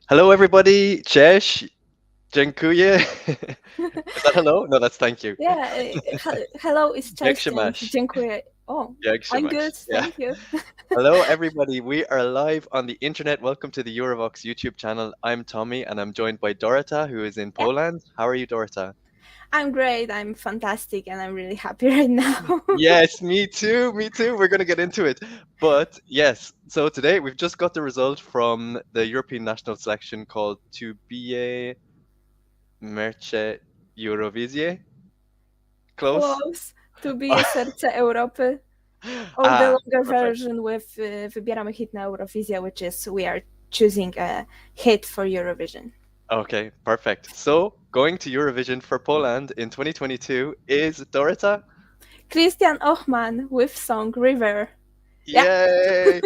Hello, everybody. Cześć, dziękuję. Is that hello? No, that's thank you. Yeah, hello, it's Jak Cześć się and masz? dziękuję. Oh, Jak się I'm good, masz? Yeah. thank you. Hello, everybody. We are live on the internet. Welcome to the Eurovox YouTube channel. I'm Tommy, and I'm joined by Dorota, who is in Yeah, Poland. How are you, Dorota? I'm great, I'm fantastic, and I'm really happy right now. Yes, me too. Me too. We're going to get into it. But yes, so today we've just got the result from the European national selection called To BIJE Merce Eurovisie. Close. Close to be a serce Europy, or the Ah, longer perfect. version with Wybieramy hit na Eurowizję, which is we are choosing a hit for Eurovision. Okay, perfect. So, going to Eurovision for Poland in 2022 is Dorota. Krystian Ochman with song River. Yeah, Yay!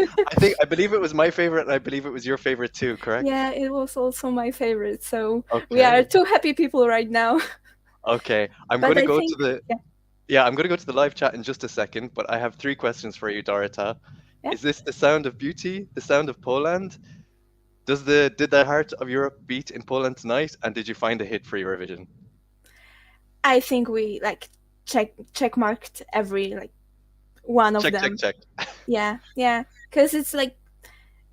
I believe it was my favorite, and I believe it was your favorite too, correct? yeah, it was also my favorite. So we are Okay. two happy people right now. Okay. I'm going But to I go to think, the yeah, Yeah, I'm going to go to the live chat in just a second, but I have three questions for you, Dorota. yeah. Is this the sound of beauty, the sound of Poland? Did the heart of Europe beat in Poland tonight? And did you find a hit for Eurovision? I think we like check marked every like one of Check, check, them. check. Yeah, because it's like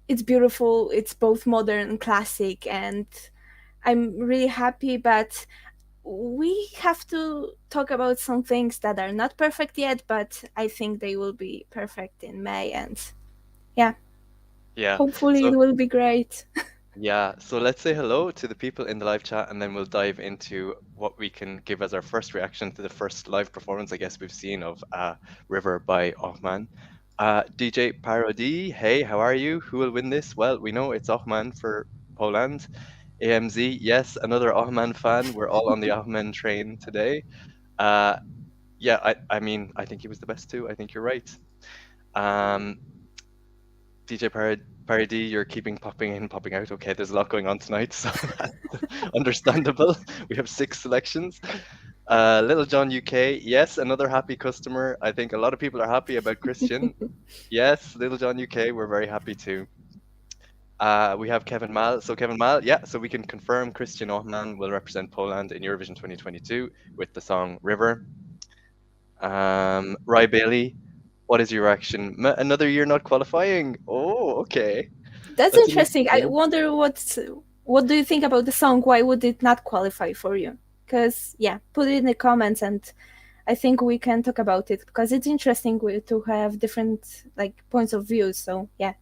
it's beautiful. It's both modern and classic, and I'm really happy. But we have to talk about some things that are not perfect yet, but I think they will be perfect in May, and yeah, Yeah. hopefully So it will be great. Yeah, so let's say hello to the people in the live chat and then we'll dive into what we can give as our first reaction to the first live performance, I guess, we've seen of River by Ochman. DJ Parody, hey, how are you? Who will win this? Well, we know it's Ochman for Poland. AMZ, yes, another Ochman fan. We're all on the Ochman train today. Uh, yeah, I mean, I think he was the best too. I think you're right. Um, DJ Parody, you're keeping popping in, popping out. Okay, there's a lot going on tonight, so that's understandable. We have six selections. Little John UK, yes, another happy customer. I think a lot of people are happy about Christian. Yes, Little John UK, we're very happy too. We have Kevin Mal. So Kevin Mal, yeah, so we can confirm Christian Ohman will represent Poland in Eurovision 2022 with the song River. Rye Bailey, what is your reaction? Another year not qualifying. Oh, okay. That's That's a new interesting. I thing. wonder what do you think about the song? Why would it not qualify for you? Because yeah, put it in the comments, and I think we can talk about it because it's interesting to have different like points of view. So yeah,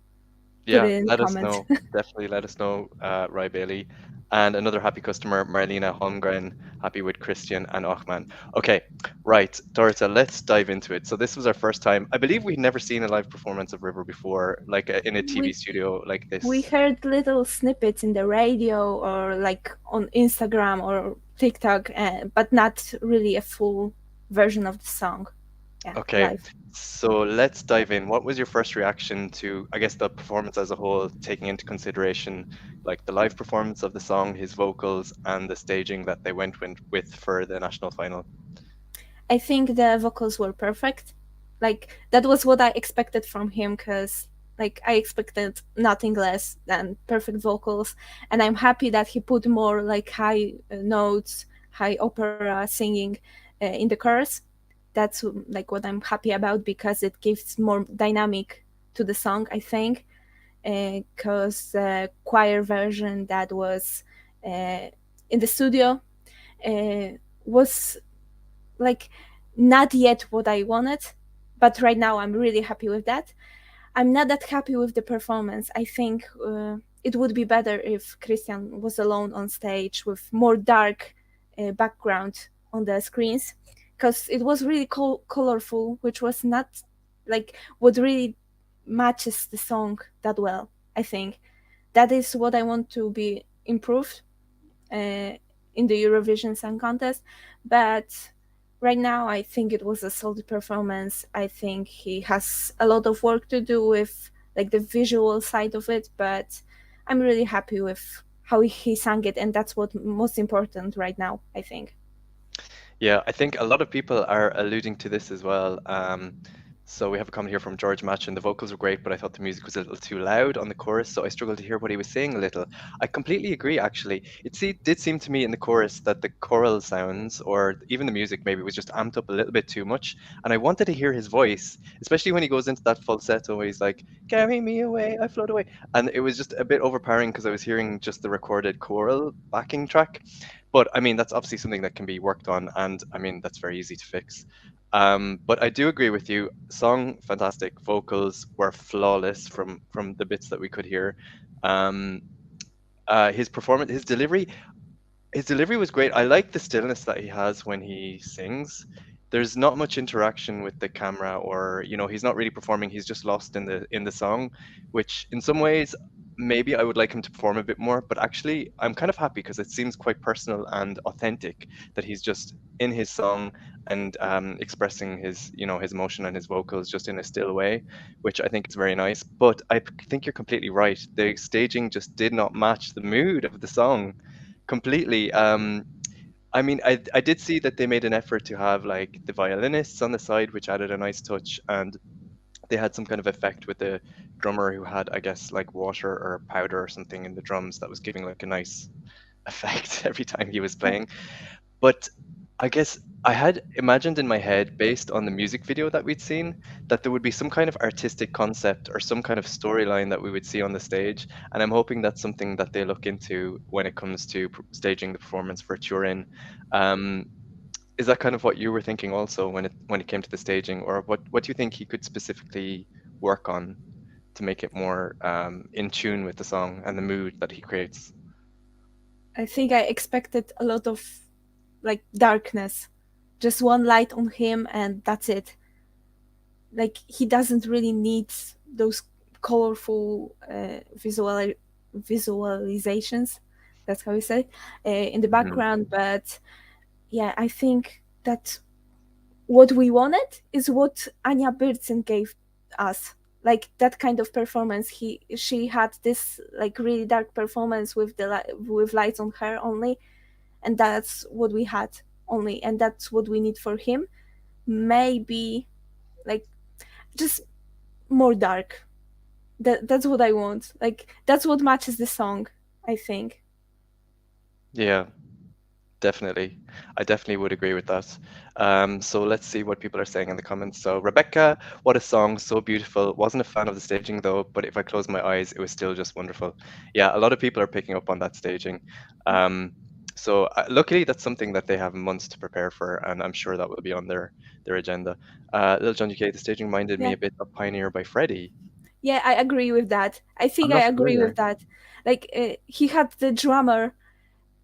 put Yeah, it in the let us comments. know. Definitely let us know, Rye Bailey. And another happy customer, Marlena Holmgren, happy with Christian and Ochman. Okay, right, Dorota, let's dive into it. So this was our first time. I believe we'd never seen a live performance of River before, like in a TV we studio like we this. heard little snippets in the radio or like on Instagram or TikTok, but not really a full version of the song. Yeah, Okay, live. so let's dive in. What was your first reaction to, I guess, the performance as a whole, taking into consideration like the live performance of the song, his vocals, and the staging that they went with for the national final? I think the vocals were perfect. Like that was what I expected from him because like I expected nothing less than perfect vocals, and I'm happy that he put more like high notes, high opera singing in the chorus. That's like what I'm happy about because it gives more dynamic to the song. I think because the choir version that was in the studio uh, was like not yet what I wanted, but right now I'm really happy with that. I'm not that happy with the performance. I think it would be better if Christian was alone on stage with more dark background on the screens because it was really colorful, which was not like what really matches the song that well. I think that is what I want to be improved in the Eurovision Song Contest. But right now, I think it was a solid performance. I think he has a lot of work to do with like the visual side of it, but I'm really happy with how he sang it, and that's what most important right now. I think. Yeah, I think a lot of people are alluding to this as well. So we have a comment here from George Matchin. The vocals were great, but I thought the music was a little too loud on the chorus, so I struggled to hear what he was saying a little. I completely agree, actually. Did seem to me in the chorus that the choral sounds, or even the music maybe, was just amped up a little bit too much. And I wanted to hear his voice, especially when he goes into that falsetto where he's like, "Carry me away, I float away." And it was just a bit overpowering because I was hearing just the recorded choral backing track. But I mean, that's obviously something that can be worked on, and I mean, that's very easy to fix. But I do agree with you. Song fantastic, vocals were flawless from the bits that we could hear. Um, his performance, his delivery was great. I like the stillness that he has when he sings. There's not much interaction with the camera, or he's not really performing. He's just lost in the song, which in some ways maybe I would like him to perform a bit more. But actually, I'm kind of happy because it seems quite personal and authentic that he's just in his song and expressing his emotion and his vocals just in a still way, which I think is very nice. But I think you're completely right. The staging just did not match the mood of the song completely. I mean, I did see that they made an effort to have like the violinists on the side, which added a nice touch, and they had some kind of effect with the drummer who had, I guess, like water or powder or something in the drums that was giving like a nice effect every time he was playing. But I guess I had imagined in my head, based on the music video that we'd seen, that there would be some kind of artistic concept or some kind of storyline that we would see on the stage. And I'm hoping that's something that they look into when it comes to staging the performance for Turin. Um, is that kind of what you were thinking also when it came to the staging, or what do you think he could specifically work on to make it more in tune with the song and the mood that he creates? I think I expected a lot of like darkness, just one light on him and that's it. Like he doesn't really need those colorful visualizations. That's how we say in the Mhm. background. But yeah, I think that what we wanted is what Ania Byrcyn gave us. Like that kind of performance. She had this like really dark performance with with lights on her only, and that's what we had only, and that's what we need for him. Maybe like just more dark. That's what I want. Like that's what matches the song, I think. Yeah. Definitely. I definitely would agree with that. So let's see what people are saying in the comments. So Rebecca, what a song, so beautiful. Wasn't a fan of the staging though, but if I close my eyes, it was still just wonderful. Yeah, a lot of people are picking up on that staging. Um, so luckily, that's something that they have months to prepare for, and I'm sure that will be on their agenda. Little John UK, the staging reminded me Yeah. a bit of Pioneer by Freddie. Yeah, I agree with that. I I'm think I not agree with familiar. that. Like he had the drummer,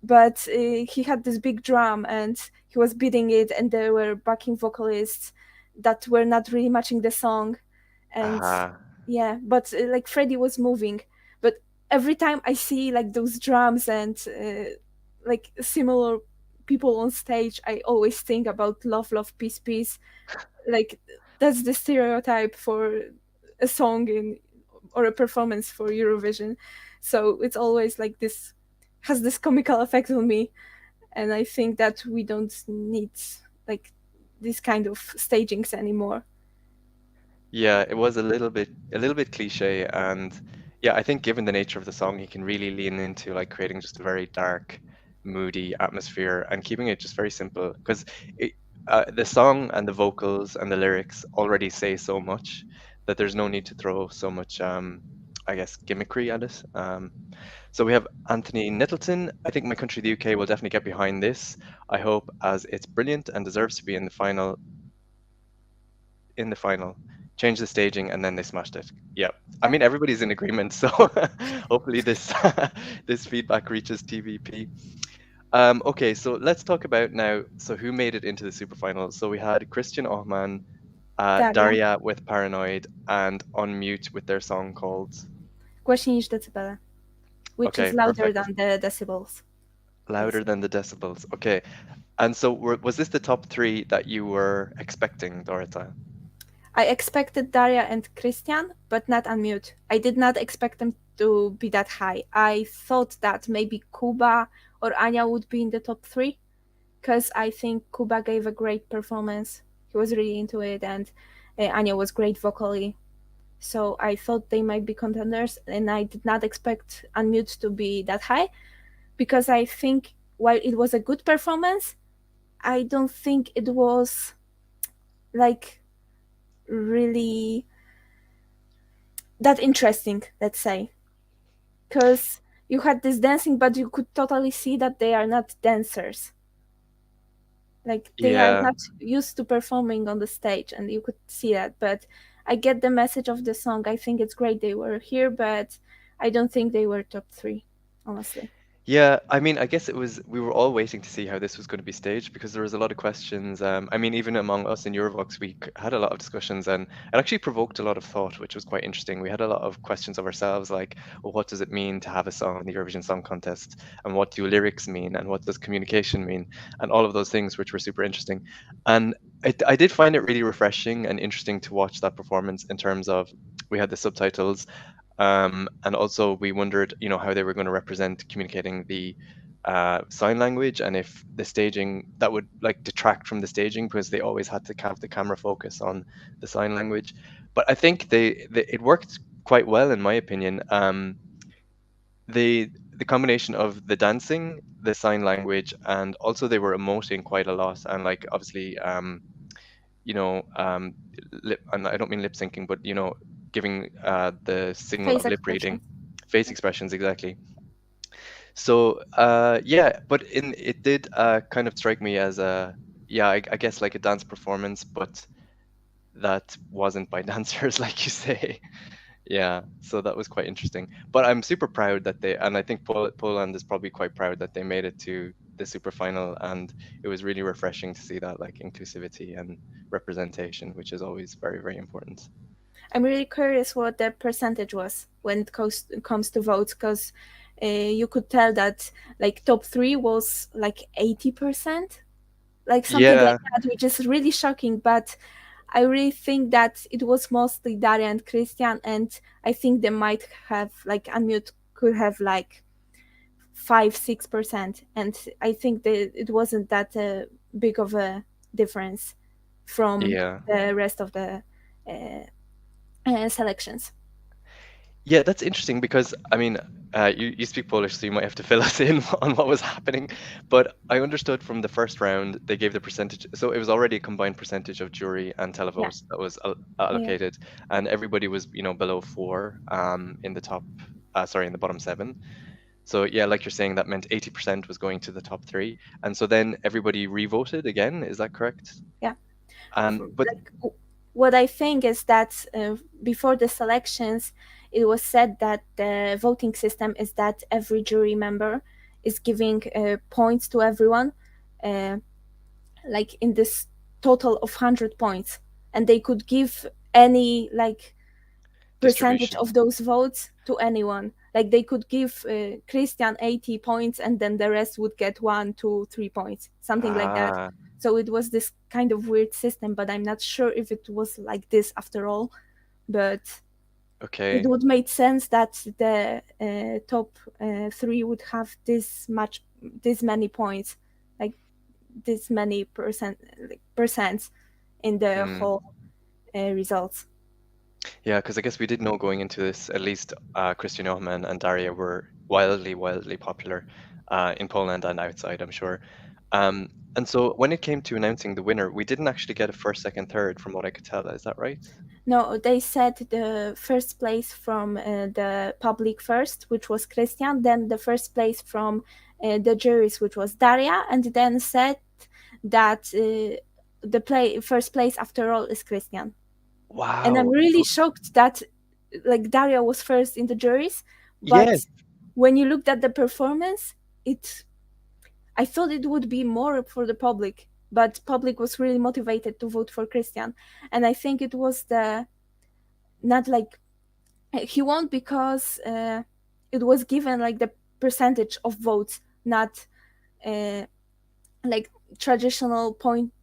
but he had this big drum and he was beating it, and there were backing vocalists that were not really matching the song. And Ah, yeah, but like Freddie was moving. But every time I see like those drums and like similar people on stage, I always think about love, love, peace, peace. Like that's the stereotype for a song in or a performance for Eurovision. So it's always like this has this comical effect on me, and I think that we don't need like this kind of stagings anymore. yeah, it was a little bit cliche, and yeah, I think given the nature of the song, he can really lean into like creating just a very dark, moody atmosphere and keeping it just very simple because the song and the vocals and the lyrics already say so much that there's no need to throw so much, I guess, gimmickry at it. So we have Anthony Nettleton. I think my country, the UK, will definitely get behind this. I hope as it's brilliant and deserves to be in the final change the staging, and then they smashed it. Yeah, I Yeah. mean everybody's in agreement, so hopefully this this feedback reaches TVP. Okay, so let's talk about now. So who made it into the super final? So we had Christian Ochman, Daria. Daria with Paranoid, and Unmute with their song called. Głośniej niż decybele, which is Okay, louder perfect. than the decibels. Yes. Louder than the decibels. Okay, and so was this the top three that you were expecting, Dorota? I expected Daria and Krystian, but not Unmute. I did not expect them to be that high. I thought that maybe Kuba or Ania would be in the top three, because I think Kuba gave a great performance. He was really into it, and Ania was great vocally, so I thought they might be contenders, and I did not expect Unmute to be that high, because I think while it was a good performance, I don't think it was like really that interesting, let's say, because you had this dancing, but you could totally see that they are not dancers. Like they are Yeah. not used to performing on the stage, and you could see that. But I get the message of the song. I think it's great they were here, but I don't think they were top three, honestly. Yeah, I mean, I guess we were all waiting to see how this was going to be staged because there was a lot of questions. I mean, even among us in Eurovox, we had a lot of discussions and it actually provoked a lot of thought, which was quite interesting. We had a lot of questions of ourselves, like, well, what does it mean to have a song in the Eurovision Song Contest? And what do lyrics mean? And what does communication mean? And all of those things, which were super interesting. And I did find it really refreshing and interesting to watch that performance in terms of we had the subtitles and also we wondered, how they were going to represent communicating the sign language and if the staging that would like detract from the staging because they always had to have the camera focus on the sign language. But I think it worked quite well in my opinion. The combination of the dancing, the sign language, and also they were emoting quite a lot and like obviously you know, um, and I don't mean lip syncing, but giving the signal Face of lip reading, expressions. face expressions exactly. So yeah, but it did kind of strike me as yeah, I guess like a dance performance, but that wasn't by dancers, like you say. Yeah, so that was quite interesting. But I'm super proud that and I think Poland is probably quite proud that they made it to the super final, and it was really refreshing to see that like inclusivity and representation, which is always very, very important. I'm really curious what the percentage was when it comes to votes, because you could tell that like top three was like 80%, like something Yeah, like that, which is really shocking. But I really think that it was mostly Daria and Krystian, and I think they might have like Unmute could have like 5-6%, and I think that it wasn't that big of a difference from yeah. the rest of the uh, selections. Yeah, that's interesting because I mean, you speak Polish, so you might have to fill us in on what was happening. But I understood from the first round they gave the percentage, so it was already a combined percentage of jury and Yeah, televote that was yeah. allocated, and everybody was below four in the top, sorry, in the bottom seven. So yeah, like you're saying, that meant 80% was going to the top three, and so then everybody revoted again. Is that correct? Yeah. And but Like what I think is that before the selections, it was said that the voting system is that every jury member is giving points to everyone, uh, like in this total of 100 points, and they could give any like percentage distribution. of those votes to anyone. Like they could give Christian 80 points, and then the rest would get 1, 2, 3 points, something like that. Ah, So it was this kind of weird system, but I'm not sure if it was like this after all. But it okay. would make sense that the top three would have this many points, like this many percents in the Hmm. whole results. Yeah, because I guess we did know going into this, at least Christian Ochman and Daria were wildly, wildly popular in Poland and outside, I'm sure. And so when it came to announcing the winner, we didn't actually get a first, second, third, from what I could tell. Is that right? No, they said the first place from the public first, which was Christian, then the first place from the juries, which was Daria, and then said that the first place after all is Christian. And I'm Wow. really shocked that like Daria was first in the juries, but Yes. when you looked at the performance, it I thought it would be more for the public, but public was really motivated to vote for Christian, and I think it was the not like he won because it was given like the percentage of votes, not uh, like traditional point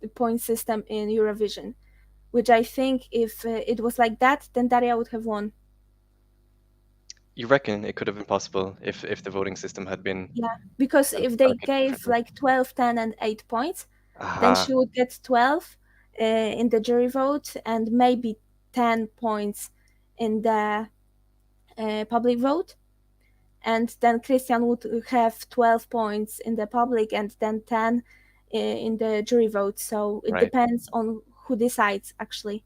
system in Eurovision. Which I think if it was like that, then Daria would have won. You reckon it could have been possible if the voting system had been Yeah, because if they allocated gave differently? like 12, 10, and 8 points, then Aha. she would get 12. in the jury vote and maybe 10 points in the public vote. And then Krystian would have 12 points in the public and then 10 in the jury vote. So it Right. depends on who decides, actually.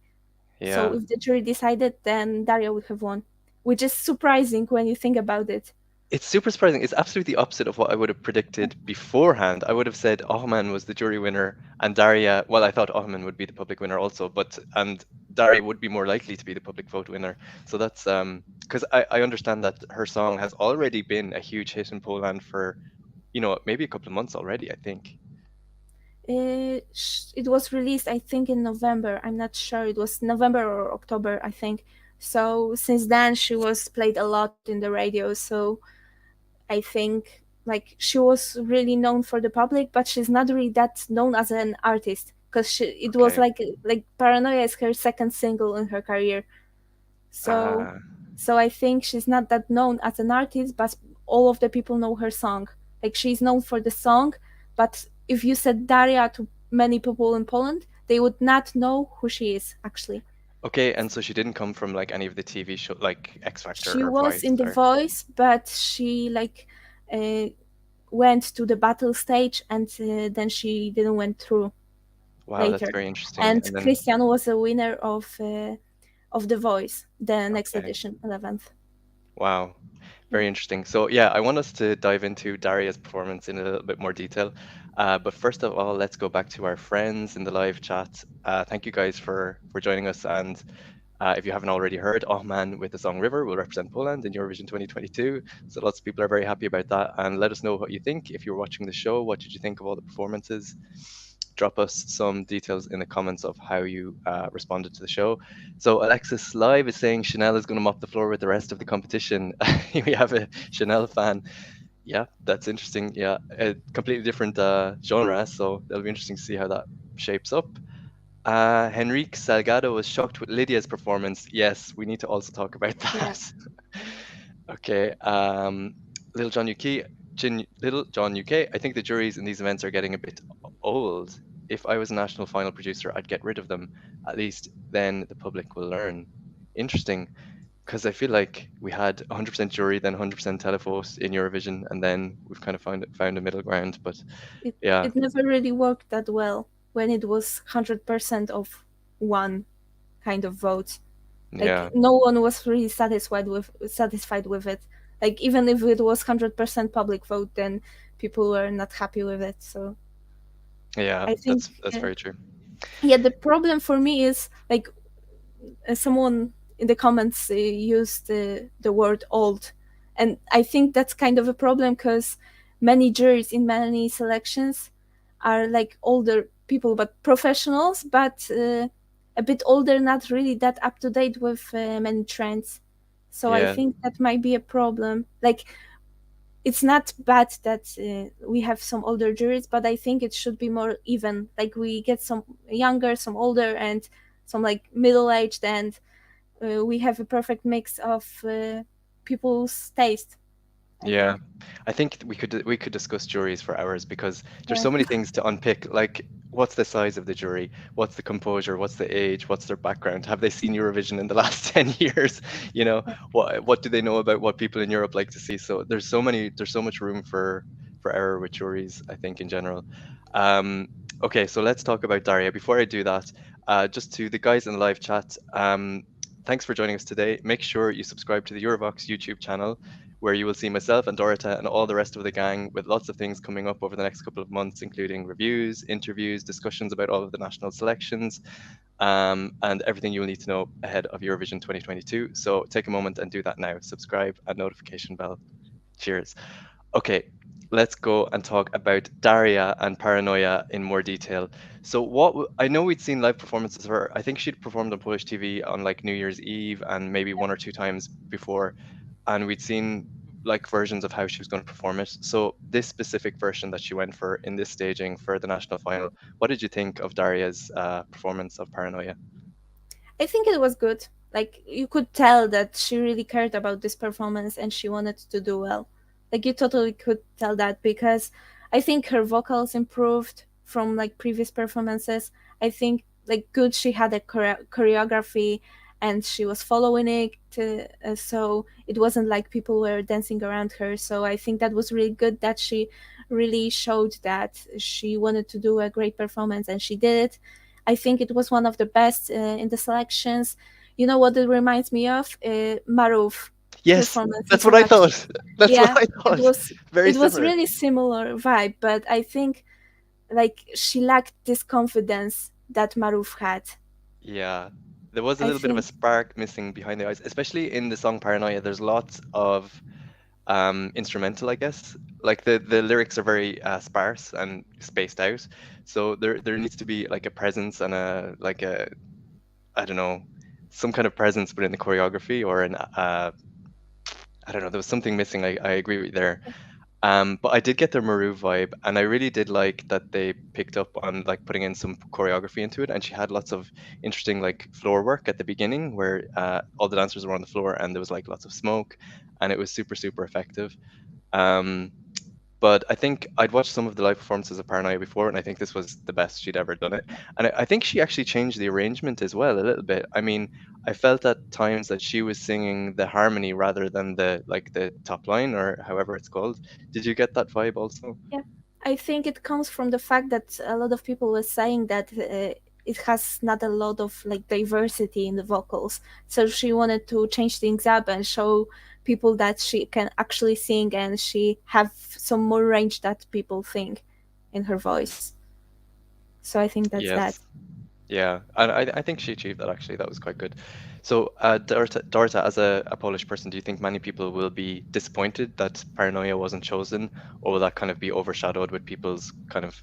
So Yeah. if the jury decided, then Daria would have won, which is surprising when you think about it. It's super surprising. It's absolutely the opposite of what I would have predicted beforehand. I would have said Ochman was the jury winner and Daria, well, I thought Ochman would be the public winner also, but and Daria would be more likely to be the public vote winner. So that's because I understand that her song has already been a huge hit in Poland for, maybe a couple of months already, I think. It was released, I think, in November. I'm not sure. It was November or October, I think. So since then, she was played a lot in the radio. So I think like she was really known for the public, but she's not really that known as an artist because it was Okay. like Paranoia is her second single in her career. So Uh, so I think she's not that known as an artist, but all of the people know her song. Like she's known for the song, but if you said Daria to many people in Poland, they would not know who she is actually. okay, and so she didn't come from like any of the TV show like X Factor She or was Voice in The or Voice, but she uh, went to the battle stage and then she didn't went through wow, that's later. very interesting. And And then Krystian was a winner of The Voice, the next okay. edition, 11th. Wow, Yeah. very interesting. So yeah, I want us to dive into Daria's performance in a little bit more detail. But first of all, let's go back to our friends in the live chat. Thank you guys for joining us. And if you haven't already heard, Ochman with the song River will represent Poland in Eurovision 2022. So lots of people are very happy about that. And let us know what you think. If you're watching the show, what did you think of all the performances? Drop us some details in the comments of how you responded to the show. So Alexis Live is saying Chanel is going to mop the floor with the rest of the competition. We have a Chanel fan. Yeah, that's interesting. Yeah, a completely different genre, so it'll be interesting to see how that shapes up. Henrique Salgado was shocked with Lydia's performance. Yes, we need to also talk about Yeah. that. Okay. Little John UK, Little John UK. I think the juries in these events are getting a bit old. If I was a national final producer, I'd get rid of them. At least then the public will learn. Interesting, because I feel like we had 100% jury, then 100% televote in Eurovision, and then we've kind of found a middle ground. But it yeah, it never really worked that well when it was 100% of one kind of vote. Like yeah, no one was really satisfied with it. Like even if it was 100% public vote, then people were not happy with it. So yeah. I think That's very true. yeah, the problem for me is like someone in the comments used the word old, and I think that's kind of a problem because many juries in many selections are like older people but professionals, but a bit older, not really that up to date with many trends. So I Yeah, think that might be a problem. Like it's not bad that we have some older juries, but I think it should be more even. Like we get some younger, some older, and some like middle aged, and we have a perfect mix of people's taste, I yeah. think. I think we could discuss juries for hours because there's Yeah. so many things to unpick. Like, what's the size of the jury? What's the composure? What's the age? What's their background? Have they seen Eurovision in the last 10 years? What do they know about what people in Europe like to see? So there's so much room for error with juries, I think, in general. Um, okay, so let's talk about Daria. Before I do that, just to the guys in the live chat, thanks for joining us today. Make sure you subscribe to the Eurovox YouTube channel, where you will see myself and Dorota and all the rest of the gang with lots of things coming up over the next couple of months, including reviews, interviews, discussions about all of the national selections, and everything you will need to know ahead of Eurovision 2022. So take a moment and do that now. Subscribe and notification bell. Cheers. Okay, let's go and talk about Daria and Paranoia in more detail. So I know we'd seen live performances of her. I think she'd performed on Polish TV on like New Year's Eve and maybe one or two times before, and we'd seen like versions of how she was going to perform it. So this specific version that she went for in this staging for the national final, what did you think of Daria's performance of Paranoia? I think it was good. Like you could tell that she really cared about this performance and she wanted to do well. Like you totally could tell that because I think her vocals improved from like previous performances. I think like good. She had a choreography and she was following it, so it wasn't like people were dancing around her. So I think that was really good, that she really showed that she wanted to do a great performance, and she did it. I think it was one of the best in the selections. You know what it reminds me of? Maruf Yes, performance in that's what I Slovakia. thought. That's what Yeah, I it thought. was Very it was similar. really similar vibe, but I think like she lacked this confidence that Maruf had. Yeah. There was a I little bit of a think, spark missing behind the eyes, especially in the song Paranoia. There's lots of instrumental, I guess. Like the lyrics are very sparse and spaced out. So there needs to be like a presence and a like a I don't know, some kind of presence within the choreography or an I don't know, there was something missing. I agree with you there. But I did get their Maru vibe, and I really did like that they picked up on like putting in some choreography into it. And she had lots of interesting like floor work at the beginning, where all the dancers were on the floor, and there was like lots of smoke, and it was super super effective. Um, but I think I'd watched some of the live performances of Paranoia before, and I think this was the best she'd ever done it. And I think she actually changed the arrangement as well a little bit. I mean, I felt at times that she was singing the harmony rather than the like the top line or however it's called. Did you get that vibe also? yeah, I think it comes from the fact that a lot of people were saying that it has not a lot of like diversity in the vocals. So she wanted to change things up and show people that she can actually sing, and she have some more range that people think in her voice. So I think that's that. Yes. Yeah, and I think she achieved that actually. That was quite good. So, Dorota, as a Polish person, do you think many people will be disappointed that Paranoia wasn't chosen, or will that kind of be overshadowed with people's kind of,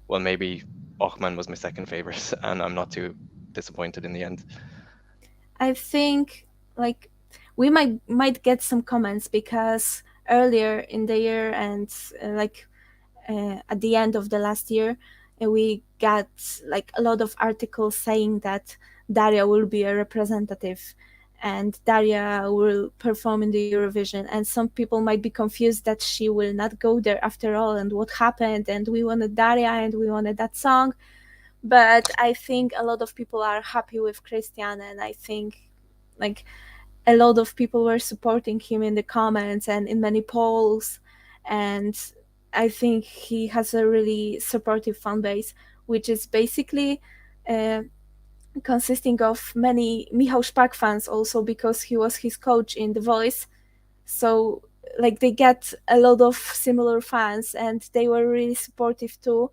well, maybe Ochman was my second favorite, and I'm not too disappointed in the end. I think like we might get some comments because earlier in the year and at the end of the last year, we got like a lot of articles saying that Daria will be a representative and Daria will perform in the Eurovision. And some people might be confused that she will not go there after all, and what happened. And we wanted Daria and we wanted that song. But I think a lot of people are happy with Krystian, and I think like a lot of people were supporting him in the comments and in many polls, and I think he has a really supportive fan base, which is basically uh, consisting of many Michał Szpak fans also, because he was his coach in The Voice. So like they get a lot of similar fans, and they were really supportive too.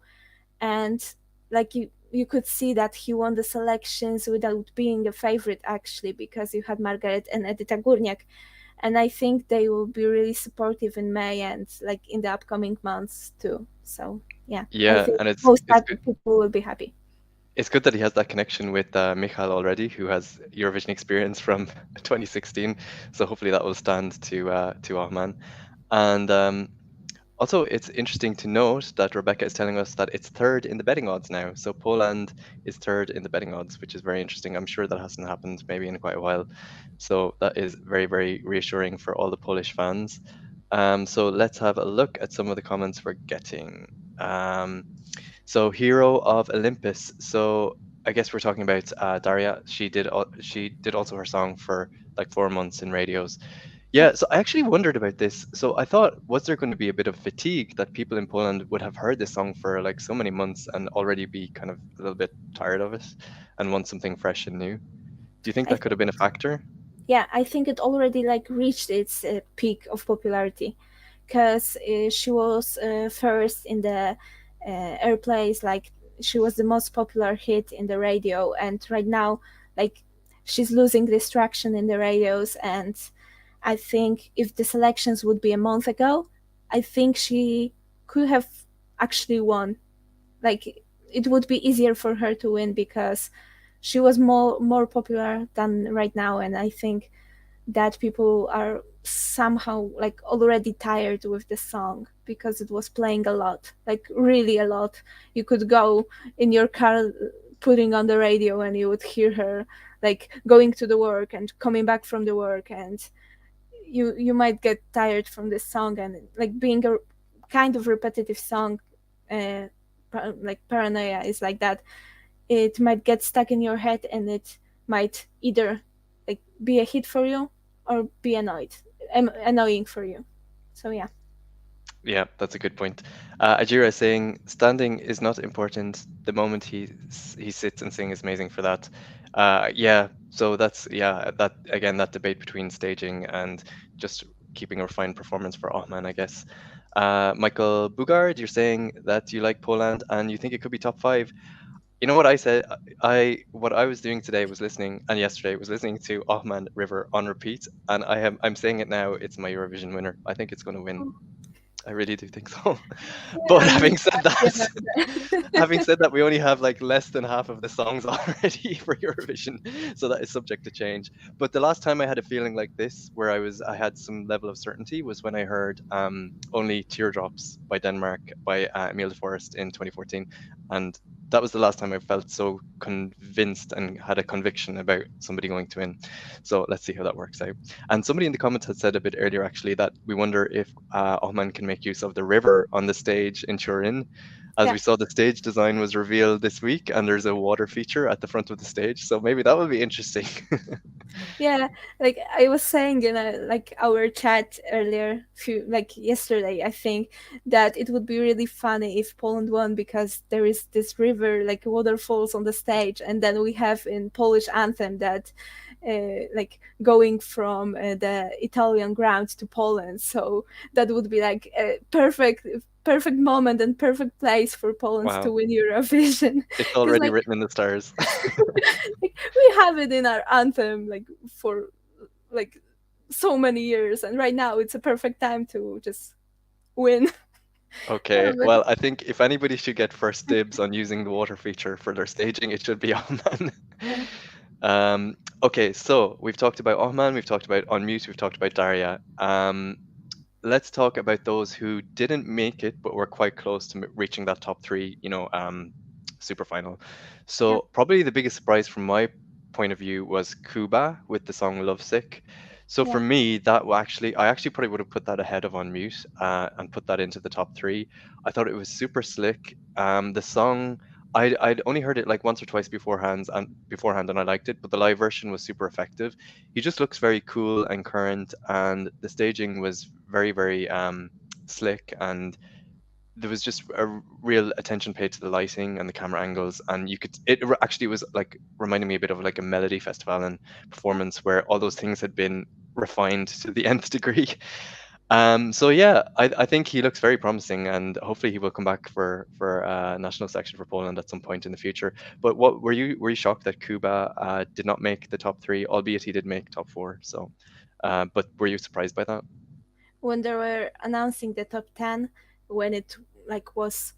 And like you could see that he won the selections without being a favorite, actually, because you had Margaret and Edyta Górniak. And I think they will be really supportive in May and like in the upcoming months too. So yeah, I Yeah, think and most it's good. people will be happy. It's good that he has that connection with Michal already, who has Eurovision experience from 2016. So hopefully that will stand to Ahman. And also, it's interesting to note that Rebecca is telling us that it's third in the betting odds now. So Poland is third in the betting odds, which is very interesting. I'm sure that hasn't happened maybe in quite a while. So that is very, very reassuring for all the Polish fans. So let's have a look at some of the comments we're getting. So Hero of Olympus. So I guess we're talking about Daria. She did also her song for like 4 months in radios. Yeah. Yeah, so I actually wondered about this. So I thought, was there going to be a bit of fatigue that people in Poland would have heard this song for like so many months and already be kind of a little bit tired of it and want something fresh and new? Do you think I that could have think been a factor? yeah, I think it already like reached its peak of popularity, because she was first in the airplays, like she was the most popular hit in the radio, and right now like she's losing this traction in the radios. And I think if the selections would be a month ago, I think she could have actually won. Like it would be easier for her to win because she was more popular than right now. And I think that people are somehow like already tired with the song because it was playing a lot, like really a lot. You could go in your car putting on the radio and you would hear her like going to the work and coming back from the work, and you might get tired from this song. And like being a kind of repetitive song, uh, like Paranoia is like that. it might get stuck in your head, and it might either like be a hit for you or be annoying for you. So yeah. Yeah, that's a good point. Ajira is saying standing is not important. The moment he sits and sings is amazing for that. Yeah, so that's that again that debate between staging and just keeping a refined performance for Ochman, I guess. Michael Bugard, you're saying that you like Poland and you think it could be top five. You know what I said? What I was doing today was listening, and yesterday was listening to Ochman River on repeat, and I'm saying it now. It's my Eurovision winner. I think it's going to win. I really do think so. Yeah, But I'm really having said happy that, about that. having said that, we only have like less than half of the songs already for Eurovision, so that is subject to change. But the last time I had a feeling like this, where I had some level of certainty, was when I heard "Only Teardrops" by Denmark by Emilia Forrest in 2014, and that was the last time I felt so convinced and had a conviction about somebody going to win. So let's see how that works out. And somebody in the comments had said a bit earlier, actually, that we wonder if Ochman can make use of the river on the stage in Turin. As Yeah. we saw, the stage design was revealed this week, and there's a water feature at the front of the stage. So maybe that would be interesting. Yeah, like I was saying in like our chat earlier, like yesterday, I think that it would be really funny if Poland won, because there is this river, like waterfalls on the stage, and then we have in Polish anthem that like going from the Italian ground to Poland. So that would be like a perfect moment and perfect place for Poland to Wow, win Eurovision, it's because already like written in the stars. like we have it in our anthem like for like so many years, and right now it's a perfect time to just win. Okay, But well, I think if anybody should get first dibs on using the water feature for their staging, it should be Ochman. yeah, Okay, so we've talked about Ochman, we've talked about On Mute, we've talked about Daria. Let's talk about those who didn't make it but were quite close to reaching that top three, super final. yeah, So probably the biggest surprise from my point of view was Kuba with the song Lovesick. So for yeah, me, I actually probably would have put that ahead of On Mute and put that into the top three. I thought it was super slick. The song, I'd only heard it like once or twice beforehand, and I liked it, but the live version was super effective. He just looks very cool and current, and the staging was very, very slick, and there was just a real attention paid to the lighting and the camera angles, and actually was like reminding me a bit of like a Melody Festival and yeah. performance where all those things had been refined to the nth degree. So yeah, I think he looks very promising, and hopefully he will come back for national section for Poland at some point in the future. But what were you shocked that Kuba did not make the top three, albeit he did make top four? So, but were you surprised by that? When they were announcing the top 10, when it like was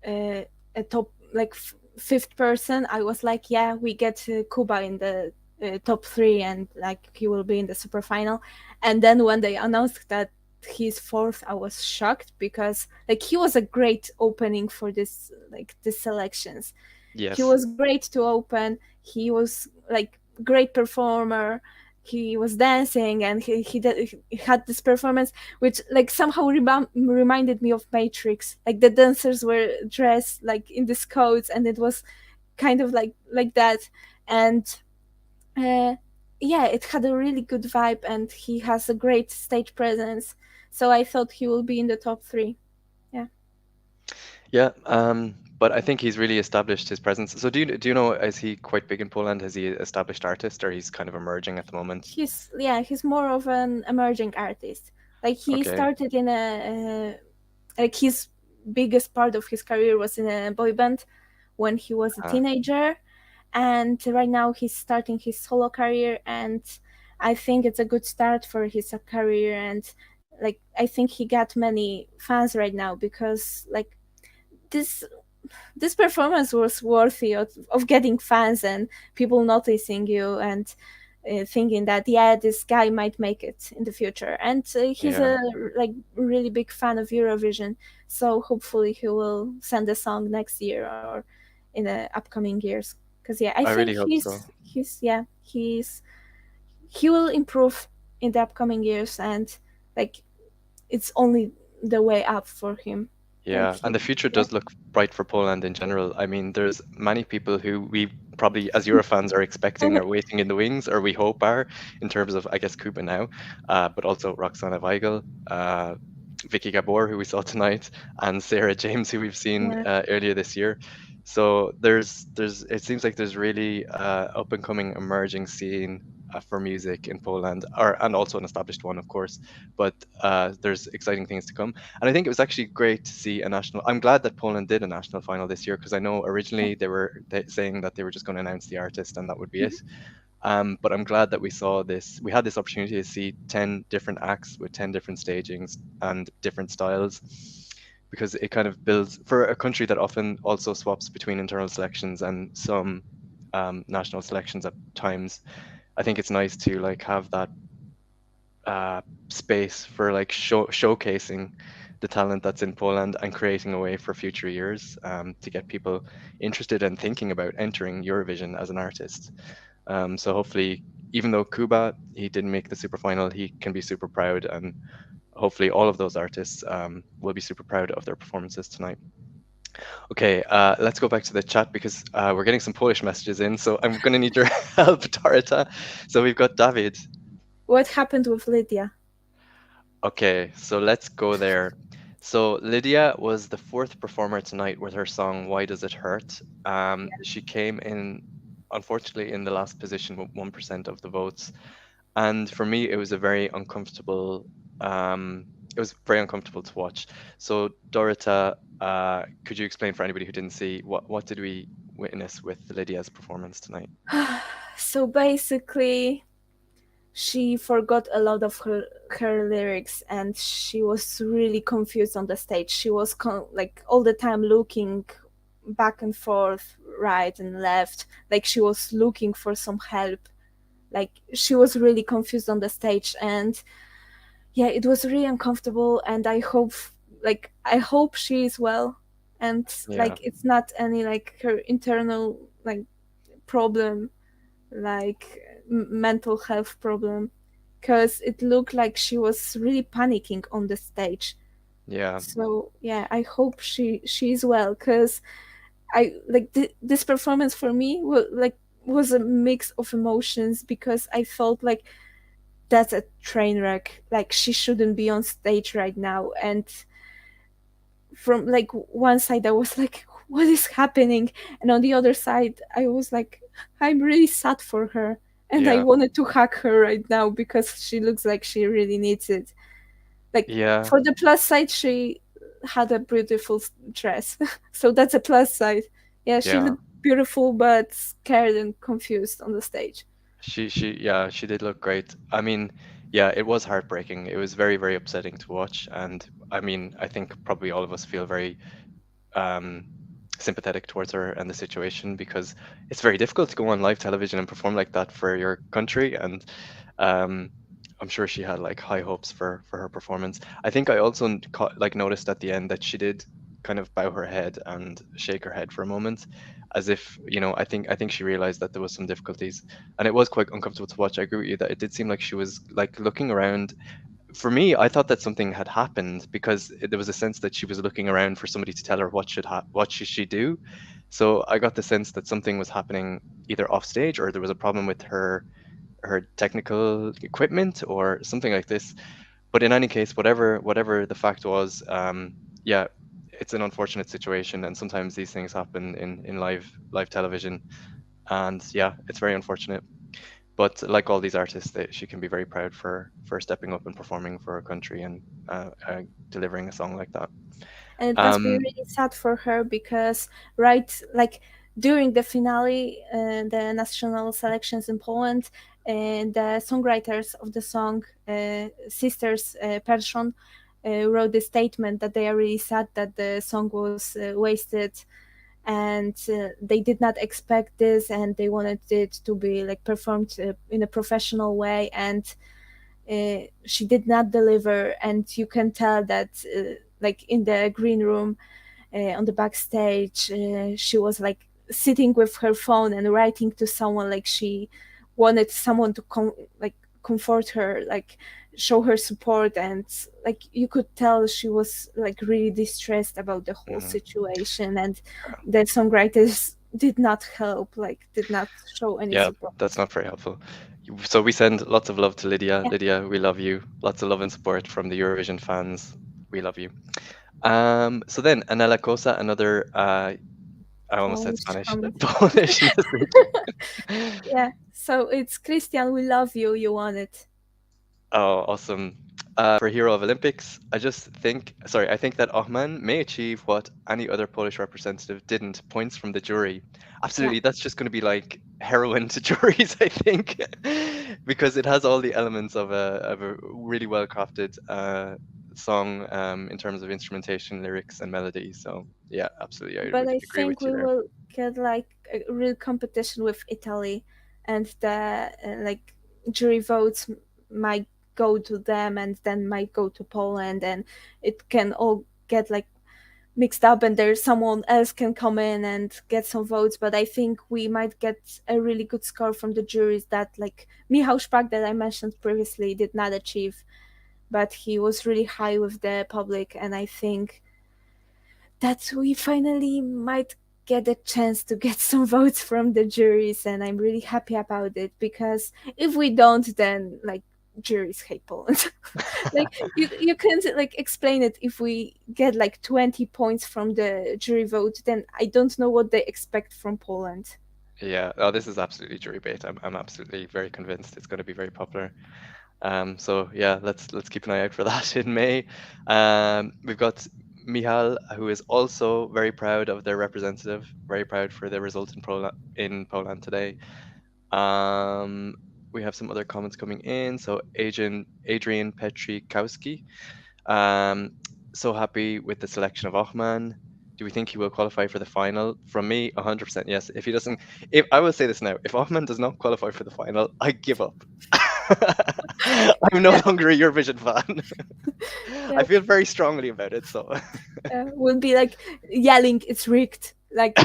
uh, a top like fifth person, I was like, yeah, we get Kuba in the top three, and like he will be in the super final. And then when they announced that he's fourth, I was shocked, because like he was a great opening for these selections. He Yes. was great to open. He was like great performer. He was dancing, and he had this performance which like somehow reminded me of Matrix. Like the dancers were dressed like in these coats, and it was kind of like that. And uh, yeah, it had a really good vibe, and he has a great stage presence. So I thought he will be in the top three. Yeah. Yeah, but I think he's really established his presence. So do you know, is he quite big in Poland? Is he an established artist, or he's kind of emerging at the moment? He's more of an emerging artist. Like he Okay. started in a like his biggest part of his career was in a boy band when he was a Uh, teenager, and right now he's starting his solo career, and I think it's a good start for his career. And like I think he got many fans right now, because like this this performance was worthy of getting fans and people noticing you, and thinking that yeah, this guy might make it in the future. And he's yeah, a like really big fan of Eurovision, so hopefully he will send a song next year or in the upcoming years. Because yeah, I I think really hope so. he will improve in the upcoming years, and like it's only the way up for him. Yeah, Thank and the you. future Yeah. does look bright for Poland in general. I mean, there's many people who we probably, as Eurofans, are expecting or waiting in the wings, or we hope are, in terms of, I guess, Kuba now, but also Roxana Weigel, Vicky Gabor, who we saw tonight, and Sarah James, who we've seen Yeah. earlier this year. So it seems like there's really up and coming emerging scene for music in Poland, and also an established one, of course. But there's exciting things to come. And I think it was actually great to see a national. I'm glad that Poland did a national final this year because I know originally they were saying that they were just going to announce the artist and that would be it. Mhm. But I'm glad that we saw this. We had this opportunity to see 10 different acts with 10 different stagings and different styles because it kind of builds for a country that often also swaps between internal selections and some national selections at times. I think it's nice to like have that uh, space for like showcasing the talent that's in Poland and creating a way for future years to get people interested and thinking about entering Eurovision as an artist. So hopefully, even though Kuba he didn't make the super final, he can be super proud, and hopefully all of those artists will be super proud of their performances tonight. Okay, let's go back to the chat because we're getting some Polish messages in, so I'm going to need your help, Dorota. So we've got David. What happened with Lydia? Okay, so let's go there. So Lydia was the fourth performer tonight with her song "Why Does It Hurt?" She came in, unfortunately, in the last position with 1% of the votes, and for me, it was a very uncomfortable. It was very uncomfortable to watch. So Dorota, could you explain for anybody who didn't see what did we witness with Lydia's performance tonight? So basically, she forgot a lot of her lyrics and she was really confused on the stage. She was like all the time looking back and forth, right and left, like she was looking for some help. Like she was really confused on the stage, and yeah, it was really uncomfortable. And I hope she is well, and Yeah, like it's not any like her internal like problem, like mental health problem, because it looked like she was really panicking on the stage. yeah, So yeah, I hope she's well, because I like this performance for me was a mix of emotions, because I felt like that's a train wreck, like she shouldn't be on stage right now. And from like one side I was like, what is happening? And on the other side I was like, I'm really sad for her, and I yeah, wanted to hug her right now because she looks like she really needs it. Like, yeah, for the plus side, she had a beautiful dress. So that's a plus side. Yeah, she yeah. looked beautiful but scared and confused on the stage. Yeah, she did look great. I mean, yeah, it was heartbreaking. It was very, very upsetting to watch. And I mean, I think probably all of us feel very um, sympathetic towards her and the situation because it's very difficult to go on live television and perform like that for your country. And um, I'm sure she had like high hopes for her performance. I think I also like noticed at the end that she did kind of bow her head and shake her head for a moment, as if I think she realized that there was some difficulties, and it was quite uncomfortable to watch. I agree with you that it did seem like she was like looking around. For me, I thought that something had happened because there was a sense that she was looking around for somebody to tell her what should she do. So I got the sense that something was happening either off stage or there was a problem with her technical equipment or something like this. But in any case, whatever the fact was, yeah, it's an unfortunate situation, and sometimes these things happen in live television, and yeah, it's very unfortunate. But like all these artists, she can be very proud for stepping up and performing for her country and delivering a song like that. And it must be Um, really sad for her because, right, like during the finale, the national selections in Poland, and the songwriters of the song, sisters Persson, wrote a statement that they are really sad that the song was wasted, and they did not expect this, and they wanted it to be like performed in a professional way, and she did not deliver. And you can tell that like in the green room, on the backstage, she was like sitting with her phone and writing to someone, like she wanted someone to like comfort her. Like show her support, and like you could tell she was like really distressed about the whole situation, and the songwriters did not help, like did not show any Yeah, support. that's not very helpful. So we send lots of love to Lydia. Yeah. Lydia, we love you. Lots of love and support from the Eurovision fans. We love you. So then Anela Cosa, another I almost said Polish Spanish. comment. Polish message. Yeah, so it's Krystian, we love you, you won it. Oh, awesome. For Hero of Olympics, I think that Ochman may achieve what any other Polish representative didn't, points from the jury. Absolutely, Yeah. that's just going to be like heroin to juries, I think, because it has all the elements of a really well crafted song in terms of instrumentation, lyrics, and melody. So yeah, absolutely, I But would I agree think with you we there. will get like a real competition with Italy, and the like jury votes might go to them and then might go to Poland, and it can all get like mixed up, and there's someone else can come in and get some votes. But I think we might get a really good score from the juries that like Michał Szpak that I mentioned previously did not achieve, but he was really high with the public, and I think that we finally might get a chance to get some votes from the juries, and I'm really happy about it, because if we don't, then like juries hate Poland. Like you can't like explain it. If we get like 20 points from the jury vote, then I don't know what they expect from Poland. Yeah, oh, this is absolutely jury bait. I'm absolutely very convinced it's going to be very popular. So yeah, let's keep an eye out for that in May. We've got Michal, who is also very proud of their representative, very proud for their result in Poland today. We have some other comments coming in. So Adrian Petrikowski, so happy with the selection of Ochman. Do we think he will qualify for the final? From me, 100% yes. If he doesn't, if I will say this now, if Ochman does not qualify for the final, I give up. I'm no Yeah, longer a Eurovision fan. I yeah, feel very strongly about it, so we'll be like yelling, "It's rigged!" Like,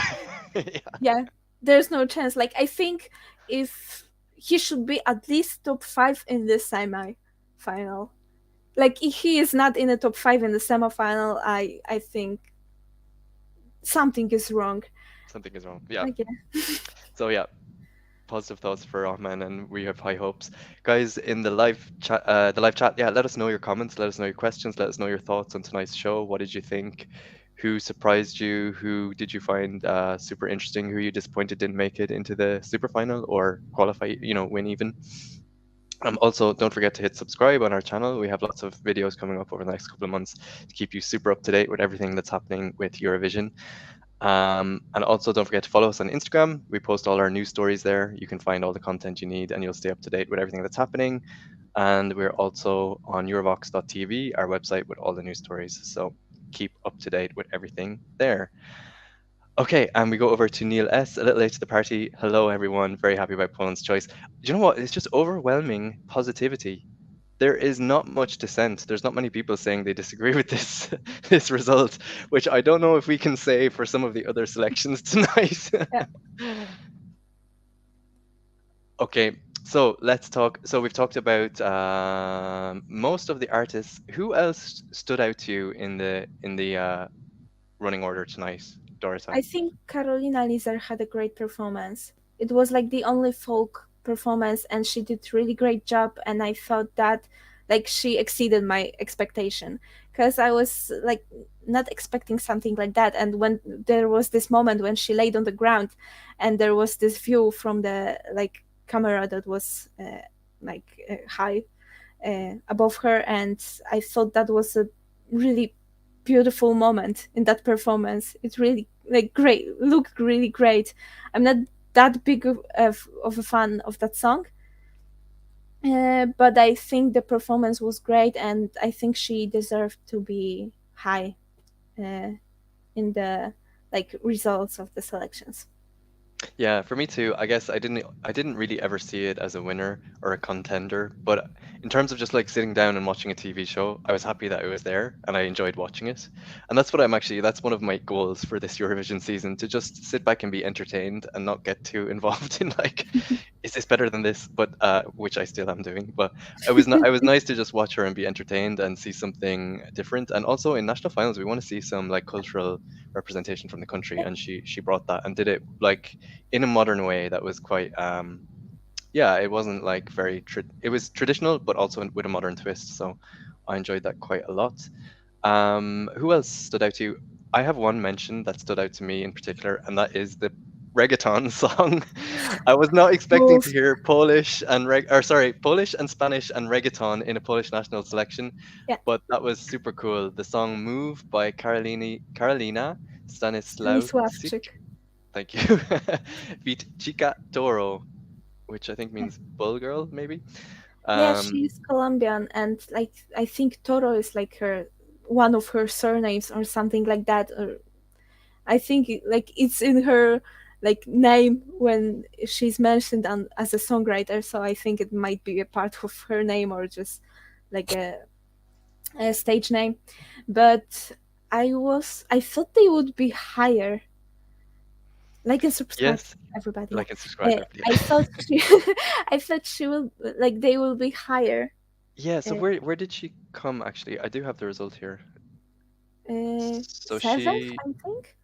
yeah. yeah, there's no chance. Like, I think if he should be at least top 5 in the semi-final. Like, if he is not in the top 5 in the semi-final, I think something is wrong. Something is wrong. Yeah. Like, yeah. So yeah, positive thoughts for Rahman, and we have high hopes, guys. In the live chat, yeah, let us know your comments, let us know your questions, let us know your thoughts on tonight's show. What did you think? Who surprised you? Who did you find super interesting? Who you disappointed didn't make it into the super final or qualify, win even? Also, don't forget to hit subscribe on our channel. We have lots of videos coming up over the next couple of months to keep you super up to date with everything that's happening with Eurovision. And also, don't forget to follow us on Instagram. We post all our news stories there. You can find all the content you need, and you'll stay up to date with everything that's happening. And we're also on Eurovox.tv, our website, with all the news stories. So keep up to date with everything there. Okay, and we go over to Neil S. A little late to the party. Hello, everyone. Very happy about Poland's choice. Do you know what? It's just overwhelming positivity. There is not much dissent. There's not many people saying they disagree with this this result, which I don't know if we can say for some of the other selections tonight. Yeah. Okay, so let's talk. So we've talked about most of the artists. Who else stood out to you in the running order tonight, Dorota? I think Karolina Lizer had a great performance. It was like the only folk performance, and she did really great job, and I felt that like she exceeded my expectation, because I was like not expecting something like that. And when there was this moment when she laid on the ground and there was this view from the like camera that was high above her, and I thought that was a really beautiful moment in that performance. It really like great, looked really great. I'm not that big of a fan of that song, but I think the performance was great, and I think she deserved to be high in the like results of the selections. Yeah, for me too. I guess I didn't really ever see it as a winner or a contender, but in terms of just like sitting down and watching a TV show, I was happy that it was there and I enjoyed watching it. And that's one of my goals for this Eurovision season, to just sit back and be entertained and not get too involved in like, is this better than this? But which I still am doing. But it was nice to just watch her and be entertained and see something different. And also in national finals, we want to see some like cultural representation from the country, and she brought that and did it like in a modern way that was quite yeah, it wasn't like it was traditional but also with a modern twist, so I enjoyed that quite a lot. Who else stood out to you? I have one mention that stood out to me in particular, and that is the reggaeton song. I was not expecting to Both. hear Polish and Spanish and reggaeton in a Polish national selection, Yeah, but that was super cool. The song "Move" by Karolina Stanisławczyk. Stanisławczyk. Thank you. Beat Chica Toro, which I think Yeah. means bull girl, maybe. Yeah, Um, she's Colombian, and like I think Toro is like her one of her surnames or something like that. Or I think like it's in her like name when she's mentioned as a songwriter. So I think it might be a part of her name or just like a stage name. But I thought they would be higher. Like and subscribe, yes, everybody. like and subscribe, Yeah, everybody. I thought she, I thought she will like they will be higher. Yeah, so Uh, where did she come actually? I do have the result here. So Seventh, she, I think.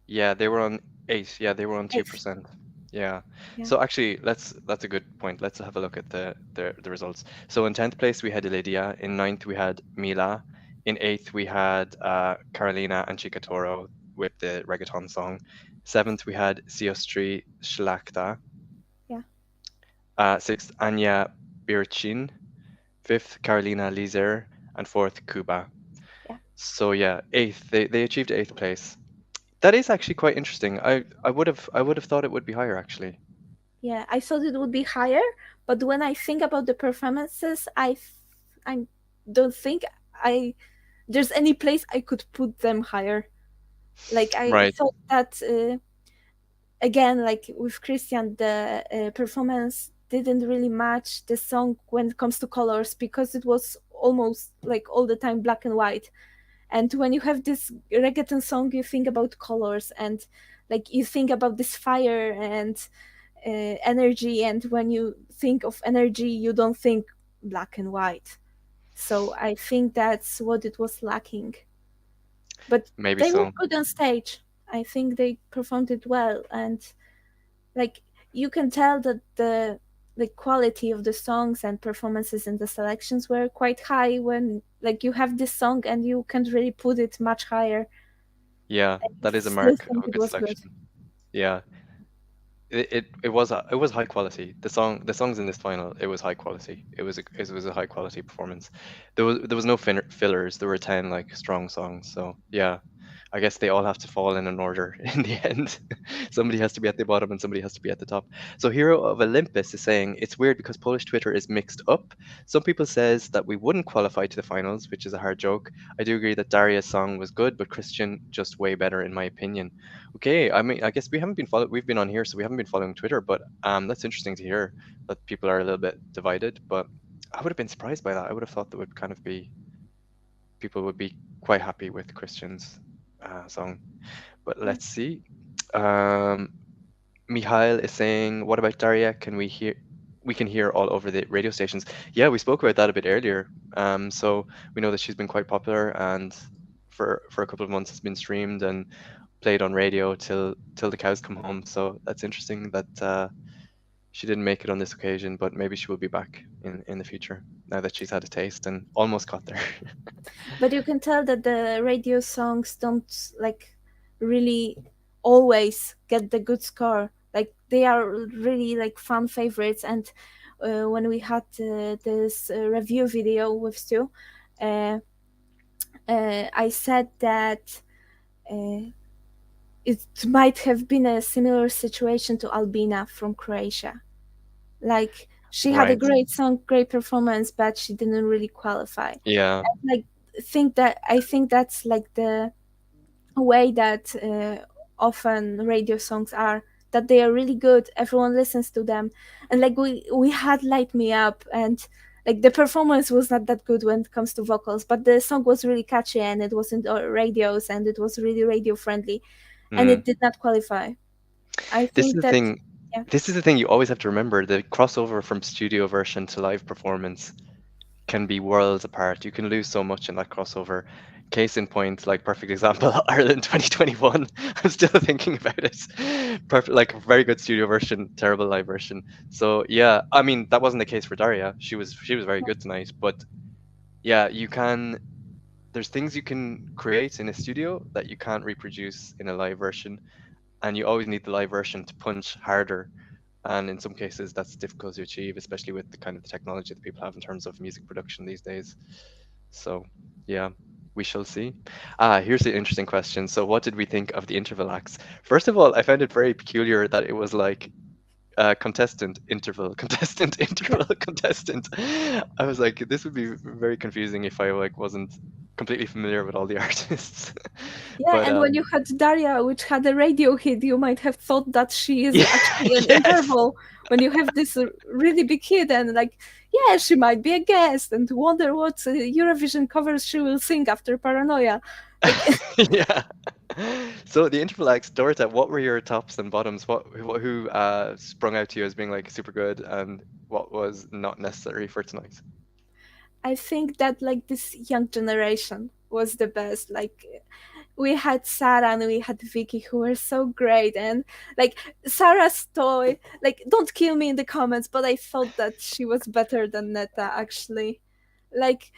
yeah, they were on 8. Yeah, they were on Eighth. 2%. Yeah. Yeah, So actually, that's a good point. Let's have a look at the results. So in 10th place we had Lidia, in ninth we had Mila, in 8th we had Carolina and Chica Toro with the reggaeton song. 7th we had Siostry Szlachta. yeah, 6th Ania Byrcyn. 5th Karolina Lizer, and 4th Kuba. yeah, So yeah, 8th they achieved 8th place. That is actually quite interesting. I would have thought it would be higher actually. yeah. I thought it would be higher, but when I think about the performances, I don't think I there's any place I could put them higher. Like I Right. thought that again, like with Krystian, the performance didn't really match the song when it comes to colors because it was almost like all the time black and white. And when you have this reggaeton song, you think about colors and like you think about this fire and energy. And when you think of energy, you don't think black and white. So I think that's what it was lacking. But Maybe they were so. good on stage. I think they performed it well, and like you can tell that the quality of the songs and performances in the selections were quite high when like you have this song and you can't really put it much higher. Yeah, I that is a still mark think of a it good was good. selection. Yeah. It was high quality. The songs in this final, it was high quality. It was a high quality performance. There was no fillers. There were 10 like strong songs. So yeah, I guess they all have to fall in an order in the end. Somebody has to be at the bottom and somebody has to be at the top. So Hero of Olympus is saying it's weird because Polish Twitter is mixed up. Some people says that we wouldn't qualify to the finals, which is a hard joke. I do agree that Daria's song was good, but Christian just way better in my opinion. Okay, I mean, I guess we've been on here, so we haven't been following Twitter, but that's interesting to hear that people are a little bit divided. But I would have been surprised by that. I would have thought that would kind of be people would be quite happy with Christian's song. But Yeah. let's see. Um, Mihail is saying, "What about Daria? Can we hear? We can hear all over the radio stations." Yeah, we spoke about that a bit earlier. So we know that she's been quite popular, and for a couple of months has been streamed and played on radio till the cows come home. So that's interesting that she didn't make it on this occasion, but maybe she will be back in the future now that she's had a taste and almost got there. But you can tell that the radio songs don't like really always get the good score. Like they are really like fan favorites. And when we had this review video with Stu, uh, I said that uh, it might have been a similar situation to Albina from Croatia. Like she had a Right. great song, great performance, but she didn't really qualify. Yeah. Like I think that's like the way that often radio songs are. that they are really good. Everyone listens to them, and like we had Light Me Up, and like the performance was not that good when it comes to vocals, but the song was really catchy and it was in the radios and it was really radio friendly, and Mm. it did not qualify. I This is think the that thing. yeah, This is the thing you always have to remember. The crossover from studio version to live performance can be worlds apart. You can lose so much in that crossover. Case in point, like perfect example, Ireland 2021. I'm still thinking about it. Perfect, like very good studio version, terrible live version. So yeah, I mean that wasn't the case for Daria. She was very good tonight, but yeah, you can. There's things you can create in a studio that you can't reproduce in a live version, and you always need the live version to punch harder. And in some cases, that's difficult to achieve, especially with the kind of the technology that people have in terms of music production these days. So, yeah, we shall see. Here's the interesting question. So, what did we think of the interval acts? First of all, I found it very peculiar that it was like contestant interval, contestant yeah. interval, contestant. I was like, this would be very confusing if I like wasn't completely familiar with all the artists. Yeah, But and when you had Daria, which had a radio hit, you might have thought that she is yeah, actually an yes. interval. When you have this really big hit, and like, yeah, she might be a guest, and wonder what Eurovision covers she will sing after Paranoia. Like, Yeah. So the interval acts, Dorota, what were your tops and bottoms? Who sprung out to you as being like super good, and what was not necessary for tonight? I think that like this young generation was the best. Like, we had Sarah and we had Vicky who were so great, and like Sarah's toy, like don't kill me in the comments, but I felt that she was better than Netta actually. Like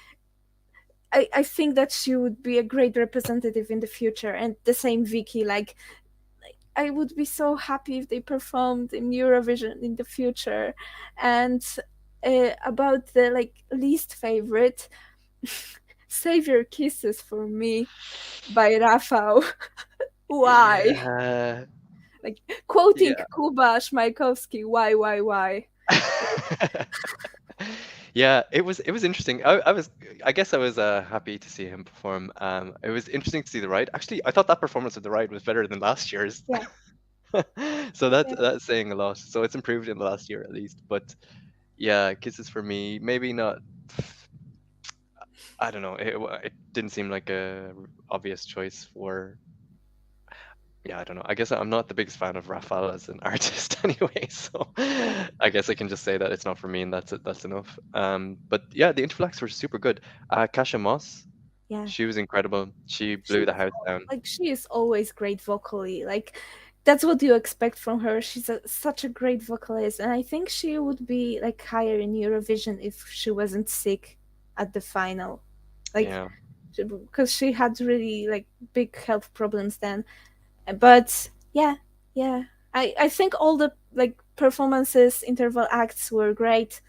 I think that she would be a great representative in the future, and the same Vicky. Like I would be so happy if they performed in Eurovision in the future. And about the like least favorite, Save Your Kisses for Me by Rafał. Why? Yeah. Like quoting Yeah. Kuba Szmajkowski, why? Yeah, it was interesting. I guess I was happy to see him perform. It was interesting to see the ride. Actually, I thought that performance of the ride was better than last year's. Yeah, So that's yeah. that's saying a lot. So it's improved in the last year at least. But yeah, kisses for me, maybe not. I don't know. It didn't seem like a obvious choice for. Yeah, I don't know. I guess I'm not the biggest fan of Raphael as an artist anyway, so Yeah, I guess I can just say that it's not for me, and that's it. That's enough. But yeah, the interflex were super good. Kasha Moss, yeah. she was incredible. She She blew the was house down. like she is always great vocally. Like that's what you expect from her. She's such a great vocalist, and I think she would be like higher in Eurovision if she wasn't sick at the final. Like Yeah, because she had really like big health problems then. But yeah, yeah. I think all the like performances, interval acts were great.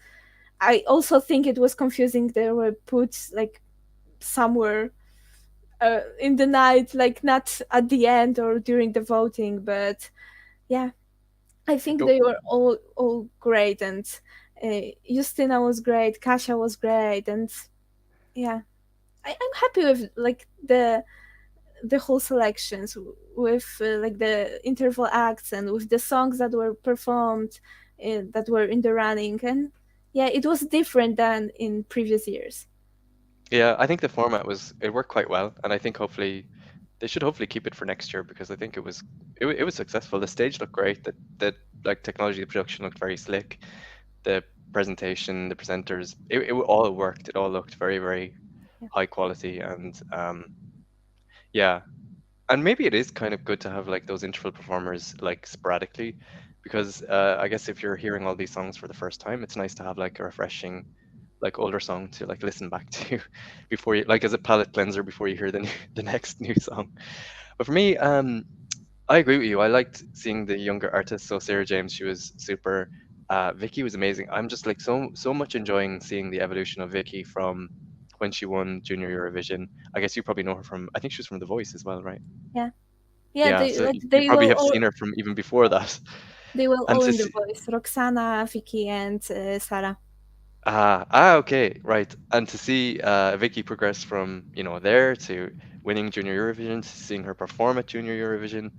I also think it was confusing. They were put like somewhere in the night, like not at the end or during the voting. But yeah, I think go. they were all great, and Justina was great, Kasia was great, and yeah, I'm happy with like the whole selections with like the interval acts and with the songs that were performed that were in the running, and yeah, it was different than in previous years. Yeah, I think the format it worked quite well, and I think hopefully they should hopefully keep it for next year because I think it was successful. The stage looked great. The like technology, the production looked very slick. The presentation, the presenters, it all worked. It all looked very, very Yeah, high quality, and yeah, and maybe it is kind of good to have like those interval performers like sporadically, because I guess if you're hearing all these songs for the first time, it's nice to have like a refreshing, like older song to like listen back to before you like as a palate cleanser before you hear the next new song. But for me, I agree with you. I liked seeing the younger artists. So Sarah James, she was super. Vicky was amazing. I'm just like so much enjoying seeing the evolution of Vicky from when she won Junior Eurovision. I guess you probably know her from. I think she was from The Voice as well, right? yeah, yeah. Yeah. They So like you probably have seen her from even before that. they were And all to in the see, voice. Roxana, Vicky, and Sarah. okay, right. And to see Vicky progress from there to winning Junior Eurovision, to seeing her perform at Junior Eurovision,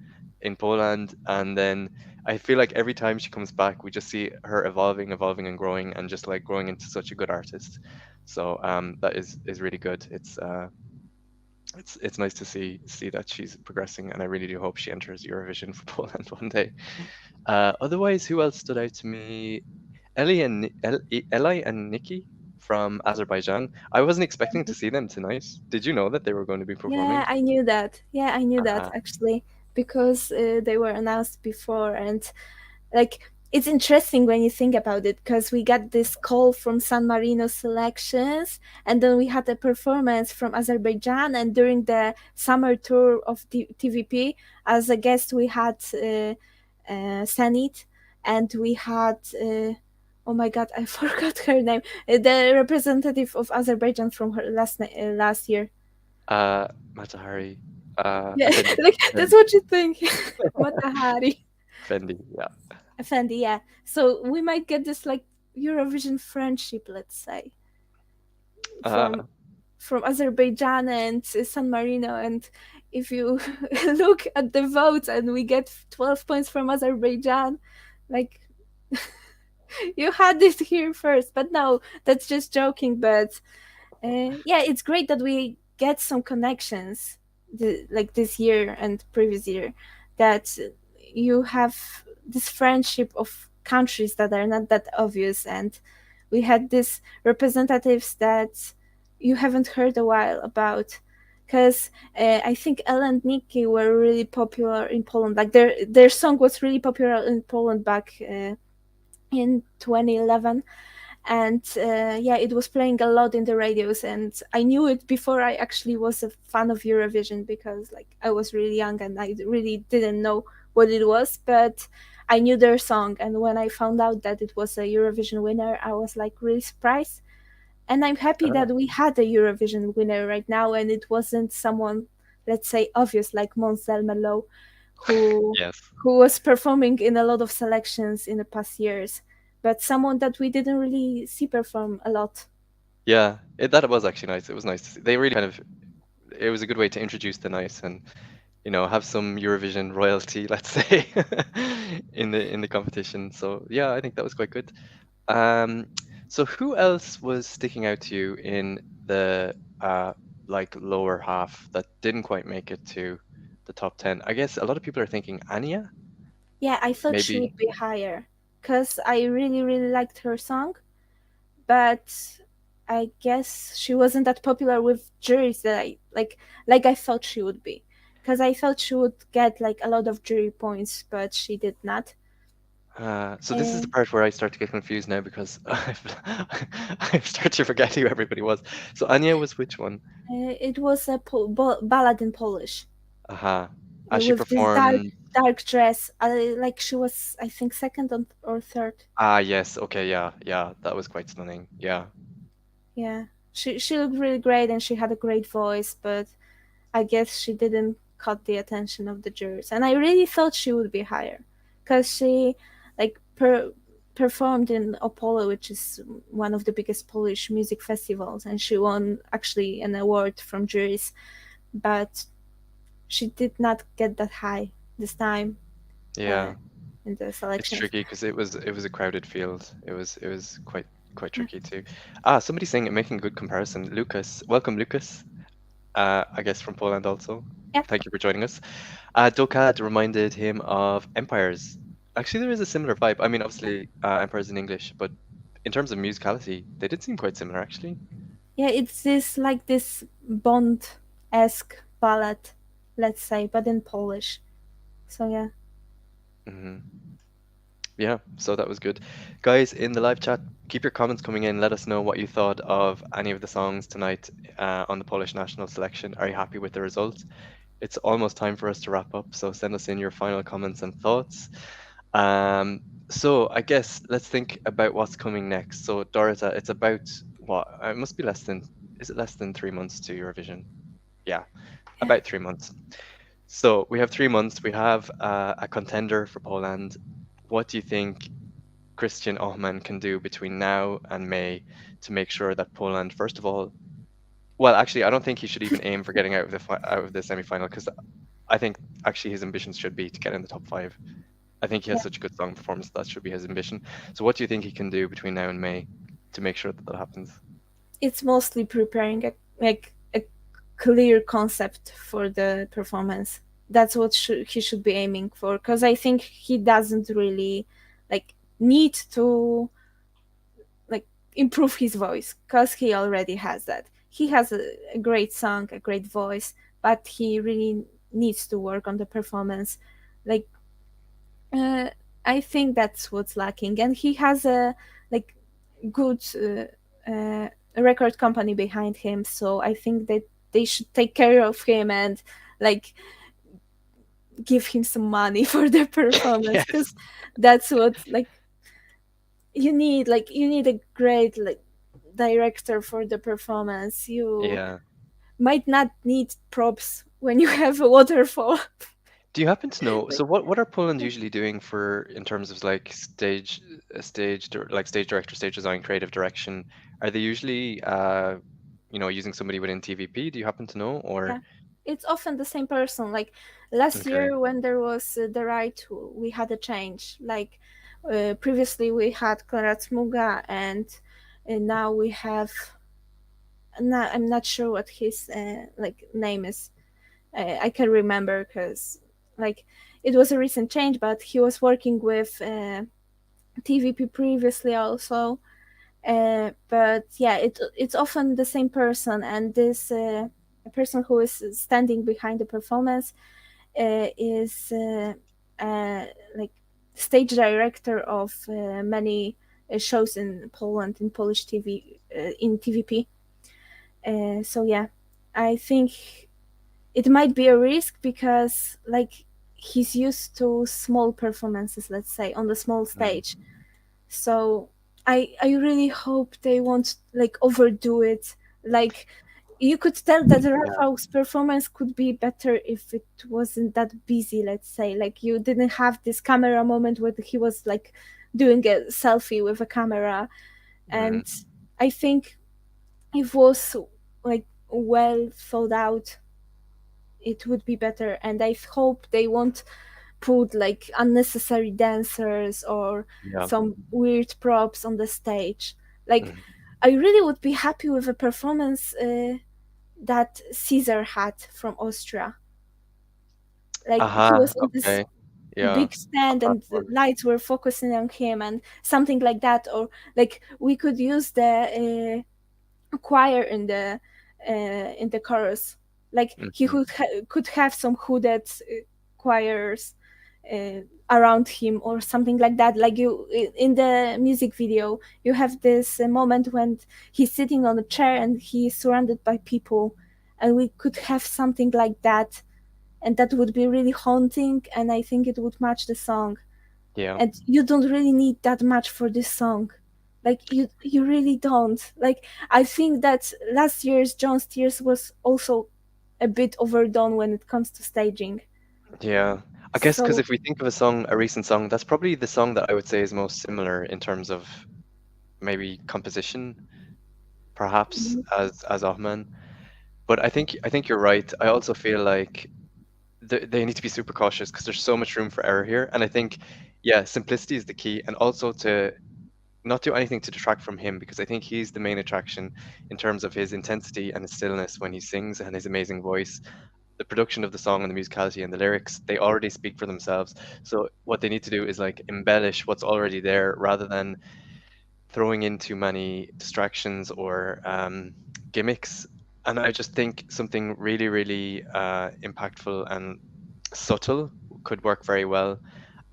in Poland, and then I feel like every time she comes back, we just see her evolving, evolving, and growing, and just like growing into such a good artist. So that is really good. It's nice to see that she's progressing, and I really do hope she enters Eurovision for Poland one day. Otherwise, who else stood out to me? Eli and Nikki from Azerbaijan. I wasn't expecting to see them tonight. Did you know that they were going to be Yeah, performing? I knew that. Yeah, I knew that Uh, actually because they were announced before, and like it's interesting when you think about it because we got this call from San Marino selections, and then we had a performance from Azerbaijan, and during the summer tour of TVP as a guest we had Sanit, and we had oh my god, I forgot her name, the representative of Azerbaijan from her last year. Matahari, Yeah, Effendi, like that's Effendi, what you think. Matahari. Effendi, yeah. Effendi, yeah. So we might get this like Eurovision friendship, let's say, from Uh, Azerbaijan and San Marino. And if you look at the votes and we get 12 points from Azerbaijan, like you had it here first. But no, that's just joking. But yeah, it's great that we get some connections like this year and previous year, that you have this friendship of countries that are not that obvious, and we had these representatives that you haven't heard a while about, because I think Ella and Nikki were really popular in Poland. Like their song was really popular in Poland back in 2011, and yeah, it was playing a lot in the radios, and I knew it before I actually was a fan of Eurovision, because like I was really young and I really didn't know what it was, but I knew their song, and when I found out that it was a Eurovision winner, I was like really surprised. And I'm happy uh, that we had a Eurovision winner right now, and it wasn't someone, let's say, obvious like Måns Zelmerlöw, who yes. was performing in a lot of selections in the past years, but someone that we didn't really see perform a lot. Yeah, that was actually nice. It was nice to see. They really kind of, it was a good way to introduce the night and, have some Eurovision royalty, let's say, in the competition. So yeah, I think that was quite good. Um, so who else was sticking out to you in the like lower half that didn't quite make it to the top 10? I guess a lot of people are thinking Anya, Yeah, I thought she maybe. would be higher because I really, really liked her song, but I guess she wasn't that popular with juries that I like I thought she would be. Because I thought she would get like a lot of jury points, but she did not. So this is Uh, the part where I start to get confused now because I've started to forget who everybody was. So Anya was which one? it was a ballad in Polish Aha. She with this dark performed. dark dress. Like she was, I think, second or third. Ah, yes. Okay, yeah, yeah. That was quite stunning. Yeah. Yeah, she looked really great and she had a great voice, but I guess she didn't caught the attention of the jurors. And I really thought she would be higher, because she like performed in Opole, which is one of the biggest Polish music festivals, and she won actually an award from juries, but she did not get that high this time uh, Yeah. in the It's selections. tricky because it was a crowded field. It was quite tricky too. Ah, somebody's saying making a good comparison. Lucas, welcome Lucas. I guess from Poland also. Yeah, Thank you for joining us. Dokad reminded him of Empires. Actually, there is a similar vibe. I mean, obviously, Empires in English, but in terms of musicality, they did seem quite similar, actually. yeah, it's this like this Bond-esque ballad, let's say, but in Polish. So yeah. Hmm. Yeah, so that was good. Guys, in the live chat, keep your comments coming in. Let us know what you thought of any of the songs tonight on the Polish national selection. Are you happy with the results? It's almost time for us to wrap up, so send us in your final comments and thoughts. So I guess let's think about what's coming next. So Dorota, it's about what? It must be less than, is it less than 3 months to Eurovision? Yeah, Yeah. about 3 months. So we have 3 months. We have a contender for Poland. What do you think Ochman can do between now and May to make sure that Poland, first of all, Well, actually, I don't think he should even aim for getting out of out of the semi-final, because I think actually his ambitions should be to get in the top five. I think he has Yeah, such a good song performance that should be his ambition. So, what do you think he can do between now and May to make sure that that happens? it's mostly preparing a clear concept for the performance. That's what he should be aiming for, because I think he doesn't really like need to like improve his voice, because he already has that. He has a great song, a great voice, but he really needs to work on the performance. Like uh, I think that's what's lacking, and he has a like good record company behind him, so I think that they should take care of him and like give him some money for the performance, Yes. because that's what like you need. Like you need a great like director for the performance. You Yeah. might not need props when you have a waterfall. Do you happen to know? Like, So, what are Poland usually doing for in terms of like like stage director, stage design, creative direction? Are they usually using somebody within TVP? Do you happen to know? Or yeah, it's often the same person. Like last okay, year when there was the right, we had a change. Like previously we had Klara Smuga, and now we have. I'm not sure what his like name is. I can remember because like it was a recent change, but he was working with TVP previously also. But yeah, it's often the same person, and this person who is standing behind the performance is like stage director of many shows in Poland in Polish TV in TVP. So yeah, I think it might be a risk because like he's used to small performances, let's say, on the small mm, stage. So I really hope they won't like overdo it. Like you could tell that yeah, Rafał's performance could be better if it wasn't that busy, let's say. Like you didn't have this camera moment where he was like doing a selfie with a camera. mm, And I think if it was like well thought out, it would be better. And I hope they won't put like unnecessary dancers or yeah, some weird props on the stage. Like mm. I really would be happy with a performance that Caesar had from Austria. Like he Aha, was on this okay, yeah, big a stand and the platform. lights were focusing on him and something like that. Or like we could use the choir in the chorus. Like he Hmm. could have some hooded choirs around him or something like that. Like you in the music video, you have this moment when he's sitting on a chair and he's surrounded by people, and we could have something like that, and that would be really haunting, and I think it would match the song. Yeah, And you don't really need that much for this song. Like you really don't. Like I think that last year's John's Tears was also a bit overdone when it comes to staging. yeah. I guess because So if we think of a song, a recent song, that's probably the song that I would say is most similar in terms of maybe composition, perhaps mhm, as Ochman. But I think you're right. I also feel like they need to be super cautious because there's so much room for error here. And I think, yeah, simplicity is the key, and also to not do anything to detract from him, because I think he's the main attraction in terms of his intensity and his stillness when he sings and his amazing voice. The production of the song and the musicality and the lyrics, they already speak for themselves. So what they need to do is like embellish what's already there rather than throwing in too many distractions or gimmicks. And I just think something really, really impactful and subtle could work very well.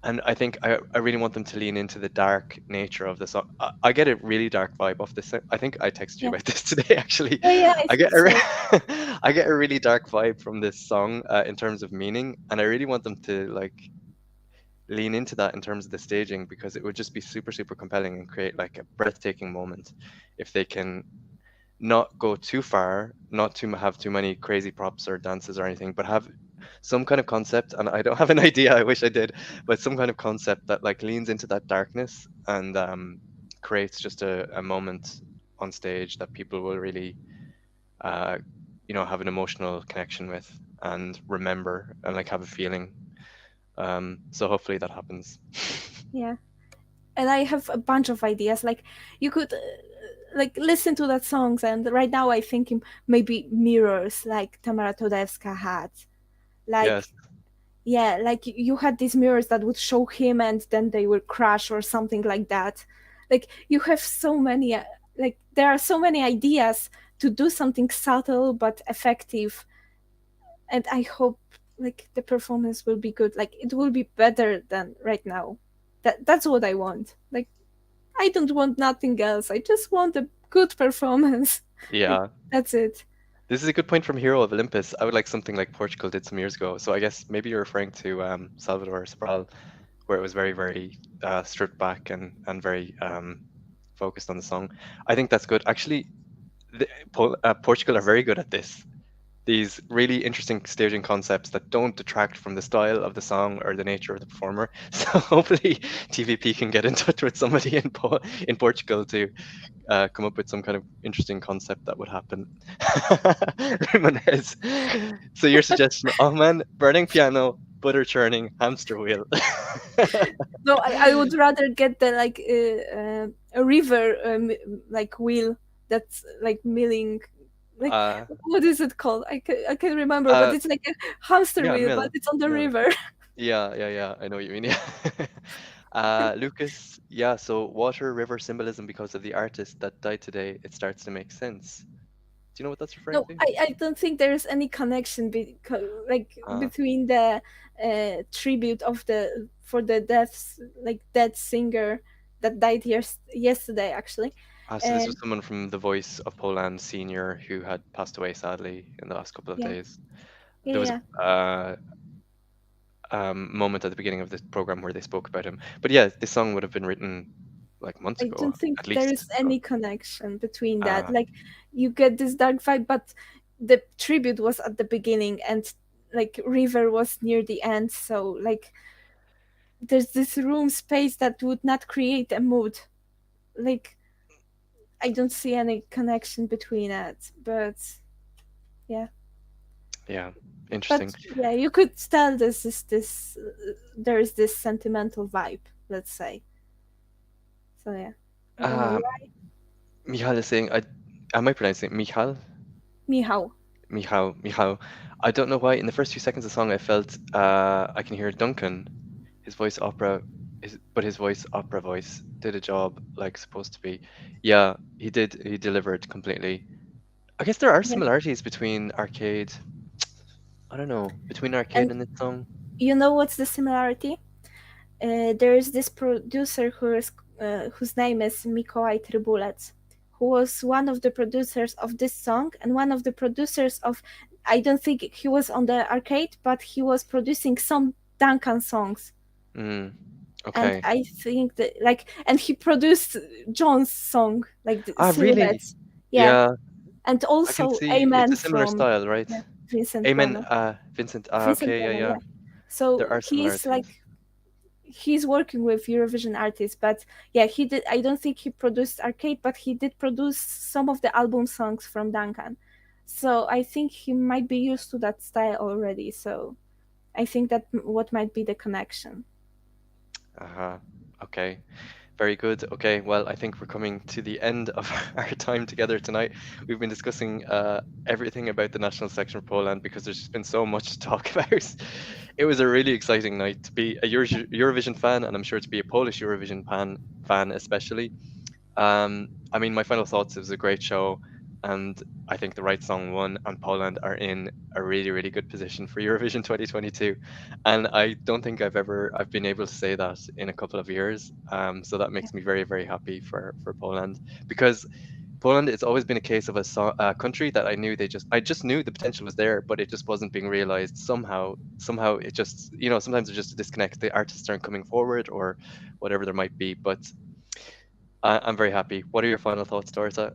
And I think I really want them to lean into the dark nature of the song. I get a really dark vibe off this. I think I texted you yeah. about this today, actually. Yeah, yeah, I I think get so. I get a really dark vibe from this song in terms of meaning, and I really want them to like lean into that in terms of the staging, because it would just be super, super compelling and create like a breathtaking moment if they can not go too far, not to have too many crazy props or dances or anything, but have some kind of concept. And I don't have an idea, I wish I did, but some kind of concept that like leans into that darkness and creates just a moment on stage that people will really uh, have an emotional connection with and remember and like have a feeling. So hopefully that happens. Yeah. And I have a bunch of ideas. Like you could like listen to that songs, and right now I think maybe mirrors like Tamara Todevska had. Yes. Like yeah, like you had these mirrors that would show him and then they would crash or something like that. Like you have so many like there are so many ideas to do something subtle but effective, and I hope like the performance will be good. Like it will be better than right now. That's what I want. Like I don't want nothing else. I just want a good performance. Like Yeah. that's it. This is a good point from Hero of Olympus. I would like something like Portugal did some years ago. So I guess maybe you're referring to Salvador Sobral, where it was very, very stripped back and very focused on the song. I think that's good. Actually, Portugal are very good at this. These really interesting staging concepts that don't detract from the style of the song or the nature of the performer. So hopefully TVP can get in touch with somebody in Portugal to come up with some kind of interesting concept that would happen. Ramones. So your suggestion, oh man, burning piano, butter churning, hamster wheel. No, I would rather get the like a river like wheel that's like milling. Like uh, what is it called? I can't remember, but uh, it's like a hamster yeah, wheel, but mill. it's on the Mill. river. Yeah, yeah, yeah. I know what you mean. Yeah. Lucas, yeah, so water river symbolism because of the artist that died today, it starts to make sense. Do you know what that's referring No, to? I don't think there is any connection like Uh, between the tribute of the for the deaths like dead singer that died yesterday actually. so this was someone from The Voice of Poland Senior who had passed away sadly in the last couple of Yeah, days. yeah, There was yeah. a moment at the beginning of this program where they spoke about him. But yeah, this song would have been written like months I ago, don't think at there is least. So, any connection between that. uh, Like you get this dark vibe, but the tribute was at the beginning and like River was near the end, so like there's this room space that would not create a mood. Like I don't see any connection between it, but yeah. yeah, But interesting. yeah, you could tell this there is this sentimental vibe, let's say. So yeah. I don't know Um, why. Michal is saying, am I pronouncing it Michal? Mihao. Michal. I don't know why. In the first few seconds of the song, I felt I can hear Duncan, his voice opera, his voice opera voice did a job like supposed to be. Yeah, he did. He delivered completely. I guess there are Yeah. similarities between Arcade. I don't know between Arcade And and this song. you know what's the similarity? There is this producer whose name is Mikołaj Trybulec, who was one of the producers of this song and one of the producers of. I don't think he was on the arcade, but he was producing some Duncan songs. Mm, And okay. I think that like, and he produced John's song, like the Ah, really? Silhouettes. Yeah, Yeah, and I can also see it's a Amen similar from style, right? yeah, Vincent Amen, Bono. Vincent. Vincent Okay, yeah, Bono, yeah. yeah. So There are he's similarities. like he's working with Eurovision artists, but yeah, he did. I don't think he produced Arcade, but he did produce some of the album songs from Duncan. So I think he might be used to that style already. So I think that what might be the connection. Uh-huh. Okay. Very good. Okay, well, I think we're coming to the end of our time together tonight. We've been discussing everything about the national selection of Poland because there's just been so much to talk about. It was a really exciting night to be a Eurovision fan, and I'm sure to be a Polish Eurovision fan especially. I mean, my final thoughts, it was a great show, and I think the right song won, and Poland are in a really, really good position for Eurovision 2022. And I don't think I've been able to say that in a couple of years. So that makes me very, very happy for Poland because Poland, it's always been a case of a country that I just knew the potential was there, but it just wasn't being realized somehow. Somehow it just, sometimes there's just a disconnect. The artists aren't coming forward or whatever there might be. But I'm very happy. What are your final thoughts, Dorota?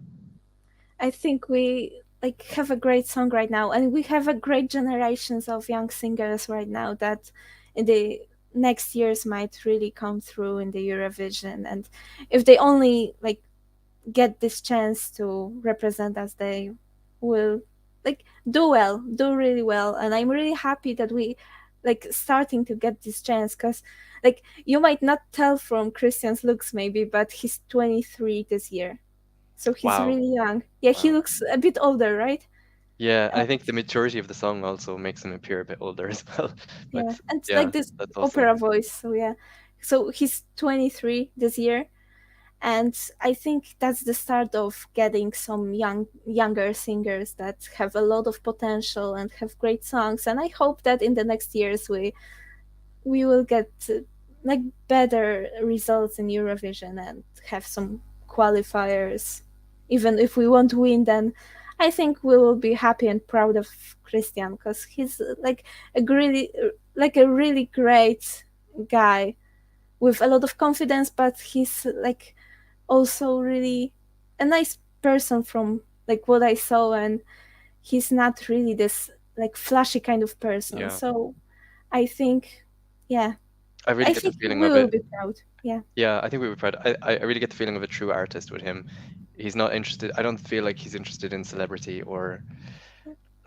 I think we like have a great song right now, and we have a great generations of young singers right now that in the next years might really come through in the Eurovision. And if they only like get this chance to represent us, they will like do really well, and I'm really happy that we like starting to get this chance, because like you might not tell from Krystian's looks maybe, but he's 23 this year, so he's Wow. really young. Yeah, he Wow. looks a bit older, right? Yeah, Uh, I think the maturity of the song also makes him appear a bit older as well. yeah, But and yeah, like this that's awesome. opera voice, so yeah, so he's 23 this year, and I think that's the start of getting some younger singers that have a lot of potential and have great songs, and I hope that in the next years we will get like better results in Eurovision and have some qualifiers. Even if we won't win, then I think we will be happy and proud of Krystian, because he's like a really great guy with a lot of confidence, but he's like also really a nice person from like what I saw, and he's not really this like flashy kind of person. Yeah. So I think, yeah, I really I get the think feeling we of will it. be proud. Yeah. Yeah, I think we were proud. I really get the feeling of a true artist with him. He's not interested. I don't feel like he's interested in celebrity or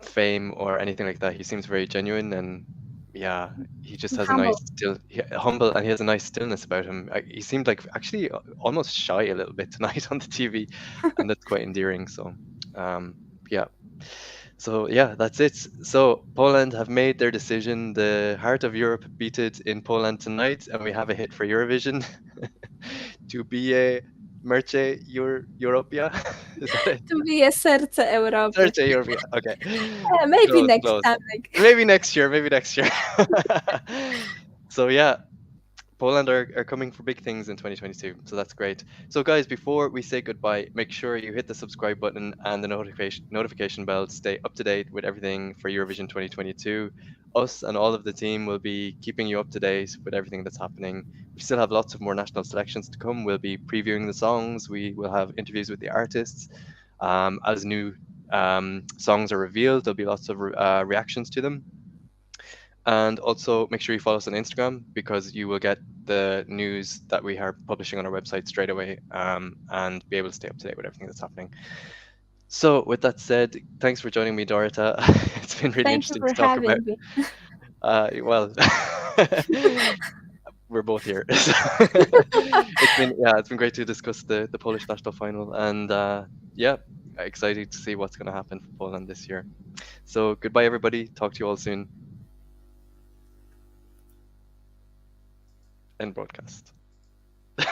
fame or anything like that. He seems very genuine, and yeah, he just has a nice Humble. humble, and he has a nice stillness about him. He seemed like actually almost shy a little bit tonight on the TV, and that's quite endearing. So, um, yeah. So yeah, that's it. So Poland have made their decision. The heart of Europe beat it in Poland tonight, and we have a hit for Eurovision. To be a Merce Europia. Is that it? To be a serce Europy. Merce Europia. Okay. Maybe Close, next close. time. Like, Maybe next year. Maybe next year. So yeah, Poland are coming for big things in 2022, so that's great. So guys, before we say goodbye, make sure you hit the subscribe button and the notification bell to stay up to date with everything for Eurovision 2022. Us and all of the team will be keeping you up to date with everything that's happening. We still have lots of more national selections to come. We'll be previewing the songs. We will have interviews with the artists. As new songs are revealed, there'll be lots of reactions to them. And also make sure you follow us on Instagram, because you will get the news that we are publishing on our website straight away, and be able to stay up to date with everything that's happening. So, with that said, thanks for joining me, Dorota. It's been really thank you interesting for to talk about. having me. Well, we're both here. It's been great to discuss the Polish national final, and yeah, excited to see what's going to happen for Poland this year. So, goodbye, everybody. Talk to you all soon. End broadcast.